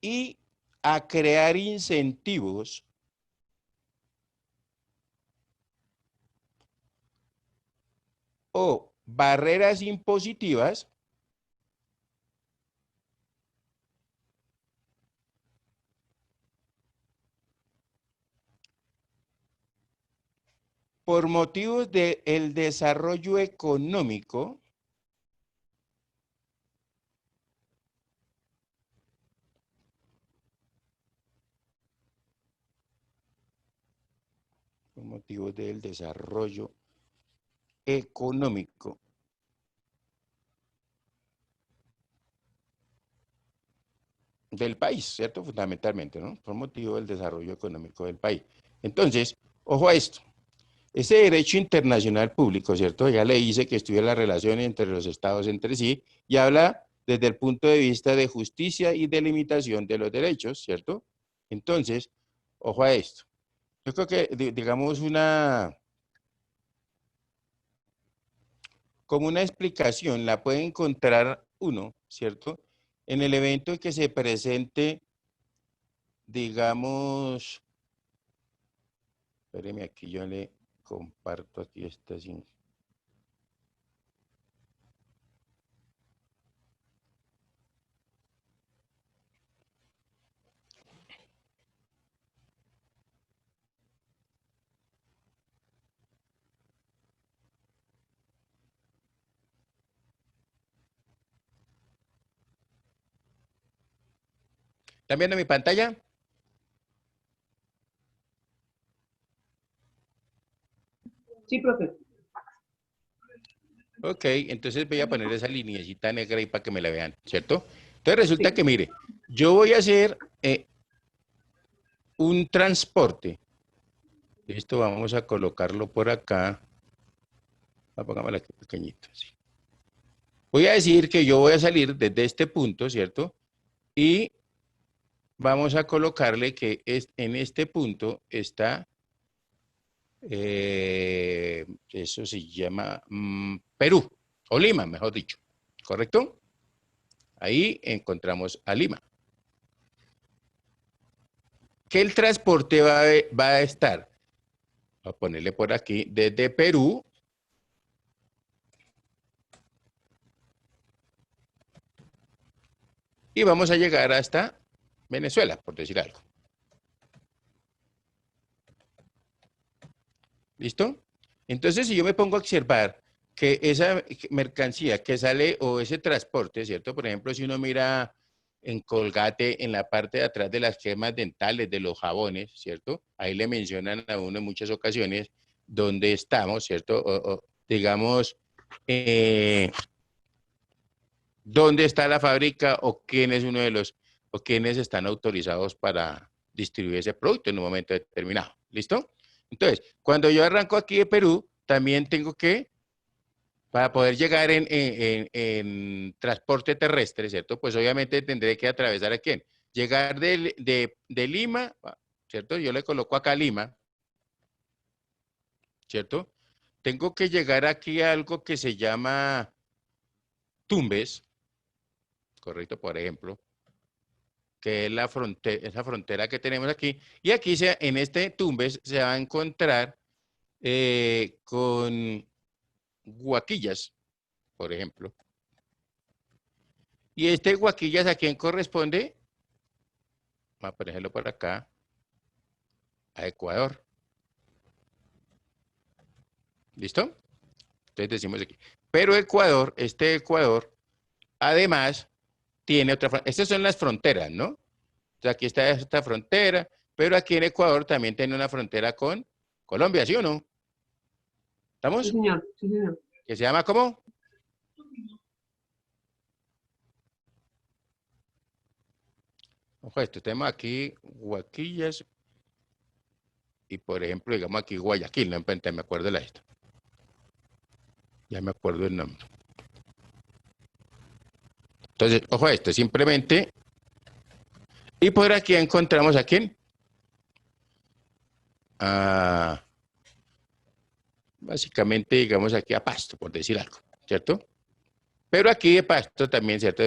y a crear incentivos o barreras impositivas por motivos del desarrollo económico por motivos del desarrollo económico del país, ¿cierto? Fundamentalmente, ¿no? Por motivo del desarrollo económico del país. Entonces, ojo a esto. Ese derecho internacional público, ¿cierto? Ya le dice que estudia las relaciones entre los estados entre sí y habla desde el punto de vista de justicia y delimitación de los derechos, ¿cierto? Entonces, ojo a esto. Yo creo que, digamos, como una explicación la puede encontrar uno, ¿cierto? En el evento en que se presente, digamos, espéreme, aquí yo le comparto aquí esta sin. ¿Están viendo mi pantalla? Sí, profe. Ok, entonces voy a poner esa lineecita negra ahí para que me la vean, ¿cierto? Entonces resulta que, mire, yo voy a hacer un transporte. Esto vamos a colocarlo por acá. Pongámoslo aquí pequeñito, así. Voy a decir que yo voy a salir desde este punto, ¿cierto? Y vamos a colocarle que en este punto está, eso se llama Perú, o Lima, mejor dicho, ¿correcto? Ahí encontramos a Lima. Que el transporte va a estar, voy a ponerle por aquí, desde Perú y vamos a llegar hasta Venezuela, por decir algo. ¿Listo? Entonces, si yo me pongo a observar que esa mercancía que sale o ese transporte, ¿cierto? Por ejemplo, si uno mira en Colgate, en la parte de atrás de las cremas dentales, de los jabones, ¿cierto? Ahí le mencionan a uno en muchas ocasiones dónde estamos, ¿cierto? O digamos, dónde está la fábrica o quién es uno de los, o quiénes están autorizados para distribuir ese producto en un momento determinado. ¿Listo? Entonces, cuando yo arranco aquí de Perú, también tengo que, para poder llegar en transporte terrestre, ¿cierto? Pues obviamente tendré que atravesar a quién. Llegar de Lima, ¿cierto? Yo le coloco acá Lima, ¿cierto? Tengo que llegar aquí a algo que se llama Tumbes, ¿correcto? Por ejemplo, que es la frontera, esa frontera que tenemos aquí. Y aquí en este Tumbes se va a encontrar con Guaquillas, por ejemplo. Y este Guaquillas, ¿a quién corresponde? Vamos a ponerlo por acá, a Ecuador. ¿Listo? Entonces decimos aquí. Pero Ecuador, este Ecuador, además, tiene otra, estas son las fronteras, ¿no? Entonces aquí está esta frontera, pero aquí en Ecuador también tiene una frontera con Colombia, ¿sí o no? ¿Estamos? Sí, señor. Sí, señor. ¿Que se llama cómo? Ojo, esto tenemos aquí Guaquillas y, por ejemplo, digamos aquí Guayaquil, no me acuerdo de la esta. Ya me acuerdo el nombre. Entonces, ojo a esto, simplemente. Y por aquí encontramos a quién. Básicamente, digamos aquí a Pasto, por decir algo, ¿cierto? Pero aquí de Pasto también, ¿cierto?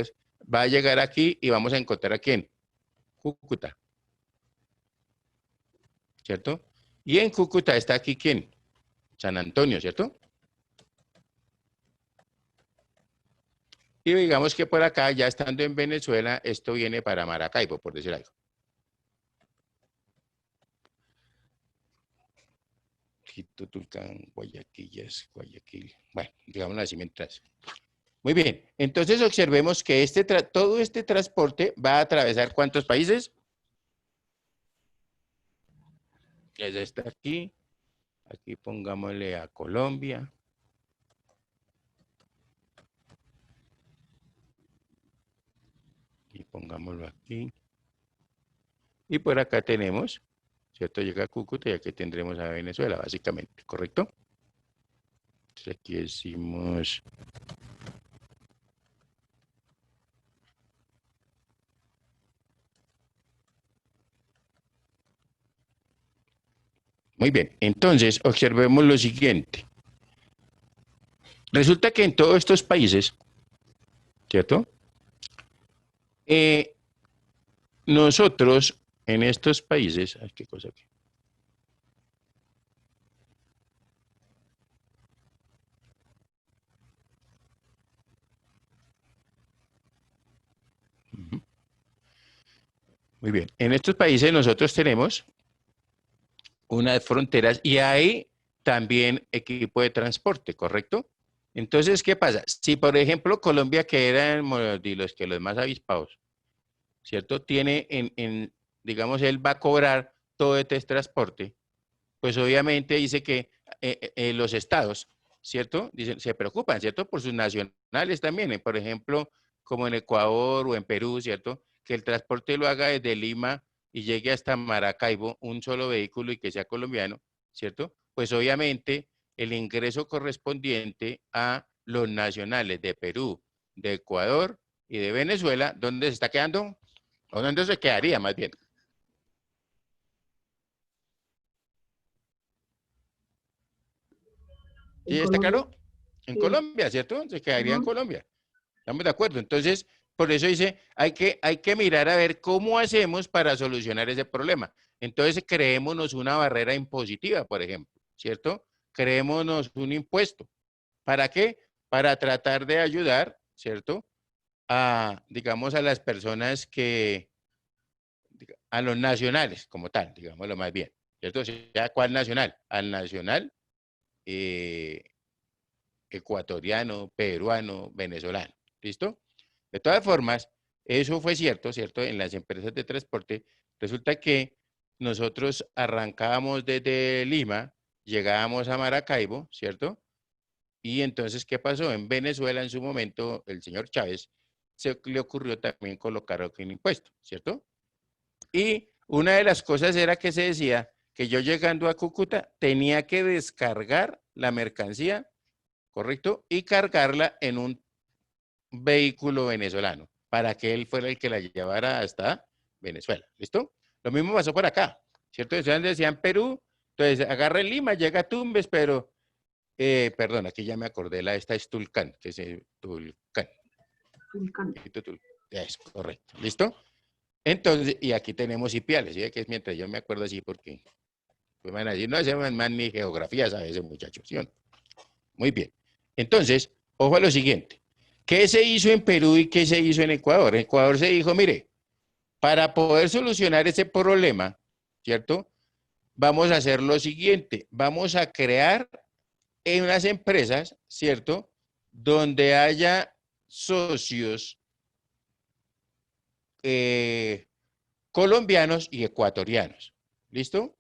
Va a llegar aquí y vamos a encontrar a quién. Cúcuta. ¿Cierto? Y en Cúcuta está aquí quién. San Antonio, ¿cierto? Y digamos que por acá, ya estando en Venezuela, esto viene para Maracaibo, por decir algo. Quito, Tulcán, Guayaquillas, Guayaquil. Bueno, digamos así mientras. Muy bien, entonces observemos que todo este transporte va a atravesar ¿cuántos países? Ya está aquí. Aquí pongámosle a Colombia. Y pongámoslo aquí. Y por acá tenemos, ¿cierto? Llega a Cúcuta y aquí tendremos a Venezuela, básicamente, ¿correcto? Entonces aquí decimos... Muy bien, entonces observemos lo siguiente. Resulta que en todos estos países, ¿cierto? Nosotros en estos países, ay, qué cosa aquí. Muy bien, en estos países nosotros tenemos unas fronteras y hay también equipo de transporte, ¿correcto? Entonces, ¿qué pasa? Si, por ejemplo, Colombia, que eran los más avispados, ¿cierto? Tiene digamos, él va a cobrar todo este transporte, pues obviamente dice que los estados, ¿cierto? Dicen, se preocupan, ¿cierto? Por sus nacionales también, por ejemplo, como en Ecuador o en Perú, ¿cierto? Que el transporte lo haga desde Lima y llegue hasta Maracaibo, un solo vehículo y que sea colombiano, ¿cierto? Pues obviamente el ingreso correspondiente a los nacionales de Perú, de Ecuador y de Venezuela, ¿dónde se está quedando? ¿O dónde se quedaría más bien? En ¿Sí está Colombia, claro? En sí. Colombia, ¿cierto? Se quedaría en Ujú. Colombia. ¿Estamos de acuerdo? Entonces, por eso dice, hay que mirar a ver cómo hacemos para solucionar ese problema. Entonces, creémonos una barrera impositiva, por ejemplo, ¿cierto? Creémonos un impuesto. ¿Para qué? Para tratar de ayudar, ¿cierto? A, digamos, a las personas que, a los nacionales como tal, digámoslo más bien, ¿cierto? O sea, ¿cuál nacional? Al nacional eh, ecuatoriano, peruano, venezolano. ¿Listo? De todas formas, eso fue cierto, ¿cierto? En las empresas de transporte, resulta que nosotros arrancábamos desde Lima, llegábamos a Maracaibo, ¿cierto? Y entonces, ¿qué pasó? En Venezuela, en su momento, el señor Chávez se le ocurrió también colocar un impuesto, ¿cierto? Y una de las cosas era que se decía que yo llegando a Cúcuta tenía que descargar la mercancía, ¿correcto? Y cargarla en un vehículo venezolano para que él fuera el que la llevara hasta Venezuela. ¿Listo? Lo mismo pasó por acá, ¿cierto? Decían Perú, entonces agarra en Lima, llega a Tumbes, pero, perdón, aquí ya me acordé, esta es Tulcán, que es Tulcán. Tulcán. Es correcto, ¿listo? Entonces, y aquí tenemos Ipiales, ¿sí? Que es mientras yo me acuerdo así porque, pues van a decir, no hace más ni geografía, sabe ese muchacho, ¿sí? Muy bien. Entonces, ojo a lo siguiente. ¿Qué se hizo en Perú y qué se hizo en Ecuador? En Ecuador se dijo, mire, para poder solucionar ese problema, ¿cierto? Vamos a hacer lo siguiente, vamos a crear en unas empresas, ¿cierto? Donde haya socios colombianos y ecuatorianos. ¿Listo?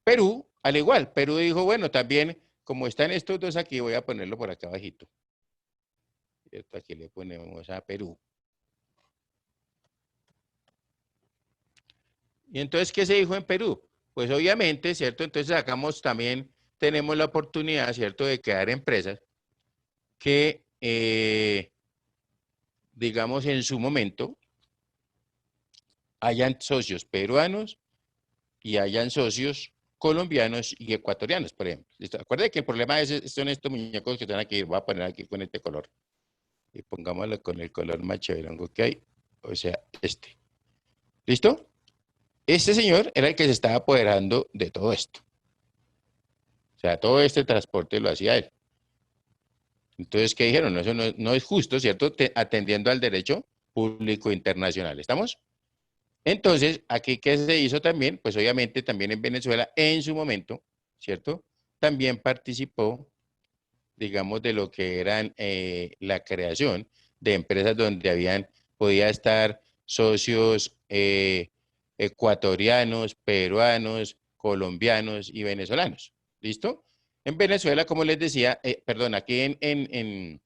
Perú, al igual, Perú dijo, bueno, también, como están estos dos aquí, voy a ponerlo por acá abajito. ¿Cierto? Aquí le ponemos a Perú. Y entonces, ¿qué se dijo en Perú? Pues obviamente, ¿cierto? Entonces sacamos también, tenemos la oportunidad, ¿cierto?, de crear empresas que, digamos, en su momento, hayan socios peruanos y hayan socios colombianos y ecuatorianos, por ejemplo. ¿Listo? Acuérdense que el problema son estos muñecos que están aquí, voy a poner aquí con este color. Y pongámoslo con el color más chéverongo que hay, o sea, este. ¿Listo? Este señor era el que se estaba apoderando de todo esto. O sea, todo este transporte lo hacía él. Entonces, ¿qué dijeron? Eso no es justo, ¿cierto? Atendiendo al derecho público internacional. ¿Estamos? Entonces, aquí, ¿qué se hizo también? Pues obviamente también en Venezuela, en su momento, ¿cierto? También participó, digamos, de lo que eran la creación de empresas donde podía estar socios ecuatorianos, peruanos, colombianos y venezolanos. ¿Listo? En Venezuela, como les decía, perdón, aquí en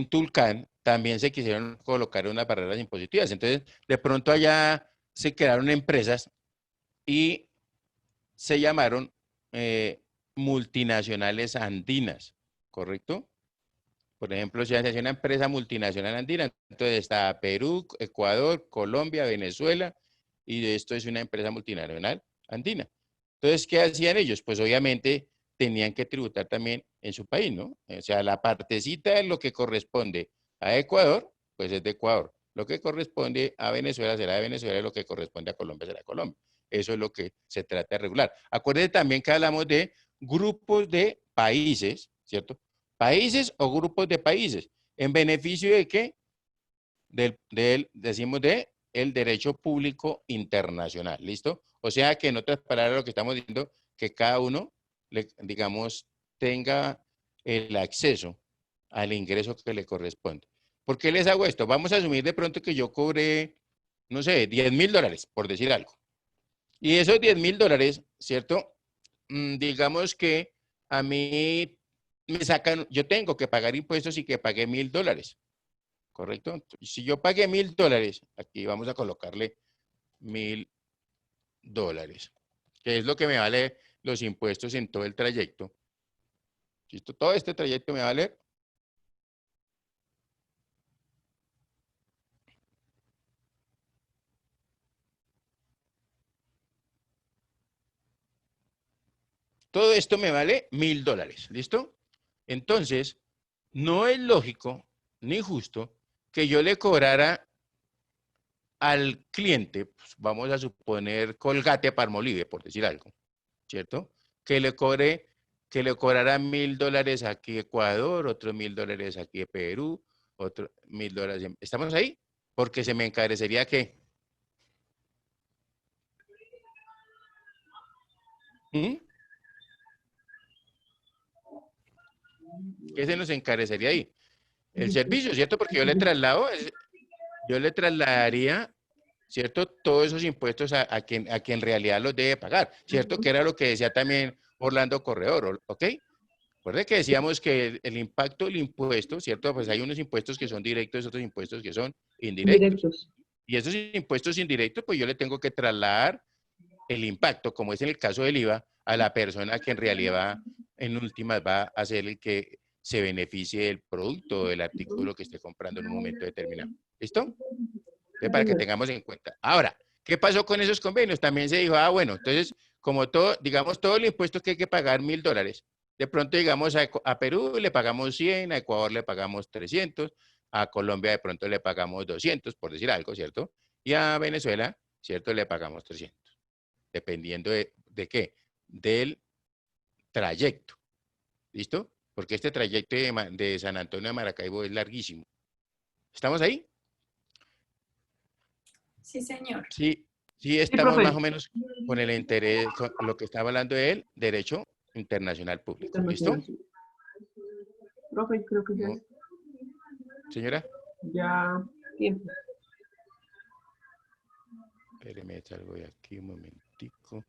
Tulcán también se quisieron colocar unas barreras impositivas. Entonces, de pronto allá se crearon empresas y se llamaron multinacionales andinas, ¿correcto? Por ejemplo, si hace una empresa multinacional andina, entonces está Perú, Ecuador, Colombia, Venezuela, y esto es una empresa multinacional andina. Entonces, ¿qué hacían ellos? Pues obviamente tenían que tributar también en su país, ¿no? O sea, la partecita de lo que corresponde a Ecuador, pues es de Ecuador. Lo que corresponde a Venezuela será de Venezuela y lo que corresponde a Colombia será de Colombia. Eso es lo que se trata de regular. Acuérdense también que hablamos de grupos de países, ¿cierto? Países o grupos de países. ¿En beneficio de qué? Decimos de el derecho público internacional, ¿listo? O sea que en otras palabras lo que estamos diciendo, que cada uno, digamos, tenga el acceso al ingreso que le corresponde. ¿Por qué les hago esto? Vamos a asumir de pronto que yo cobré, no sé, $10.000, por decir algo. Y esos $10.000, ¿cierto? Digamos que a mí me sacan, yo tengo que pagar impuestos y que pagué $1.000. ¿Correcto? Si yo pagué $1.000, aquí vamos a colocarle $1.000, que es lo que me vale los impuestos en todo el trayecto. ¿Listo? Todo este trayecto me va a valer todo esto me vale $1.000. ¿Listo? Entonces, no es lógico ni justo que yo le cobrara al cliente, pues vamos a suponer Colgate Palmolive, por decir algo, ¿cierto? Que le cobrara $1.000 aquí Ecuador, otros $1.000 aquí Perú, otros $1.000. ¿Estamos ahí? Porque se me encarecería ¿qué? ¿Qué se nos encarecería ahí? El servicio, ¿cierto? Porque yo le trasladaría, ¿cierto? Todos esos impuestos a quien en realidad los debe pagar, ¿cierto? Que era lo que decía también Orlando Corredor, ¿ok? Recuerde que decíamos que el impacto del impuesto, ¿cierto? Pues hay unos impuestos que son directos, otros impuestos que son indirectos. Y esos impuestos indirectos, pues yo le tengo que trasladar el impacto, como es en el caso del IVA, a la persona que en realidad en últimas va a ser el que se beneficie del producto o del artículo que esté comprando en un momento determinado. ¿Listo? Entonces, para que tengamos en cuenta. Ahora, ¿qué pasó con esos convenios? También se dijo, bueno, entonces, como todo, digamos, todo el impuesto que hay que pagar $1.000, de pronto, digamos, a Perú le pagamos 100, a Ecuador le pagamos 300, a Colombia de pronto le pagamos 200, por decir algo, ¿cierto? Y a Venezuela, ¿cierto? Le pagamos 300. Dependiendo de qué, del trayecto, ¿listo? Porque este trayecto de San Antonio a Maracaibo es larguísimo. ¿Estamos ahí? Sí, señor. Sí, estamos más o menos con el interés, con lo que estaba hablando de él, derecho internacional público, ¿listo? Profe, creo que ya. Señora. Ya, tiempo. Espéreme, salgo de aquí un momentico.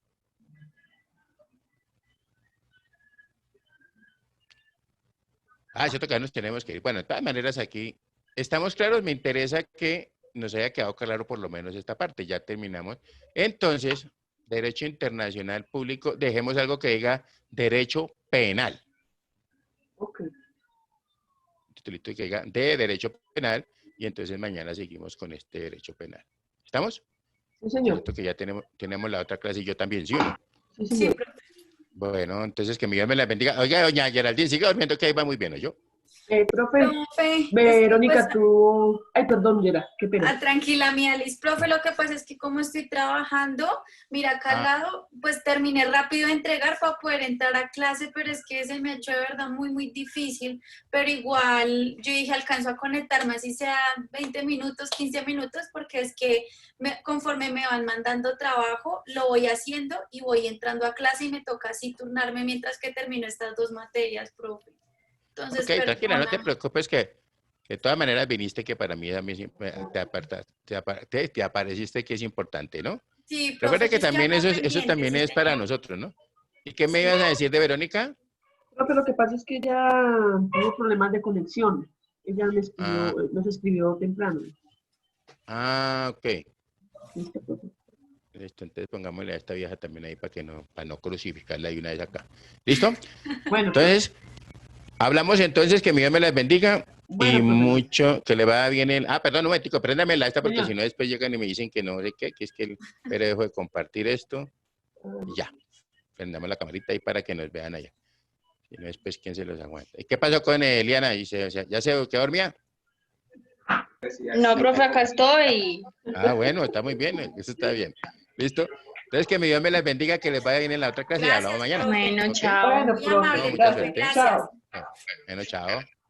Cierto que ya nos tenemos que ir. Bueno, de todas maneras aquí, ¿estamos claros? Me interesa que nos haya quedado claro por lo menos esta parte. Ya terminamos. Entonces, derecho internacional público, dejemos algo que diga derecho penal. Ok. Titulito que diga de derecho penal y entonces mañana seguimos con este derecho penal. ¿Estamos? Sí, señor. Cierto que ya tenemos la otra clase y yo también, ¿sí o no? Sí, señor. Bueno, entonces que mi Dios me la bendiga. Oiga, doña Geraldine, sigue durmiendo que ahí va muy bien, ¿o yo? Profe, Verónica, tú... Ay, perdón, Yera, qué pena. Tranquila, mi Alice. Profe, lo que pasa es que como estoy trabajando, mira, acá al lado, pues terminé rápido de entregar para poder entrar a clase, pero es que se me ha hecho de verdad muy, muy difícil. Pero igual, yo dije, alcanzo a conectarme, así sea 20 minutos, 15 minutos, porque es que conforme me van mandando trabajo, lo voy haciendo y voy entrando a clase y me toca así turnarme mientras que termino estas dos materias, profe. Entonces, ok, tranquila, no te preocupes que de todas maneras viniste que para mí también te apareciste que es importante, ¿no? Sí, profe, recuerda que también eso también es para nosotros, ¿no? ¿Y qué me ibas a decir de Verónica? Profe, lo que pasa es que ella tuvo problemas de conexión. Ella me escribió, nos escribió temprano. Ok. ¿Listo, profe? Listo, entonces pongámosle a esta vieja también ahí para no crucificarla de una vez acá. ¿Listo? Bueno. Entonces, hablamos entonces, que mi Dios me las bendiga y mucho, que le vaya bien el... perdón, un momentico, préndamela esta porque si no después llegan y me dicen que no sé qué, que es que pero dejo de compartir esto. Y ya. Prendamos la camarita ahí para que nos vean allá. Si no, después, ¿quién se los aguanta? ¿Y qué pasó con Eliana? ¿Ya se quedó dormida? No, profe, acá estoy. Ah, bueno, está muy bien. Eso está bien. ¿Listo? Entonces, que mi Dios me las bendiga, que les vaya bien en la otra clase y hablamos mañana. Bueno, ¿Ok? chao. Bueno, Muy profe, amable, mucha gracias. suerte. gracias. Chao. Bueno, chao.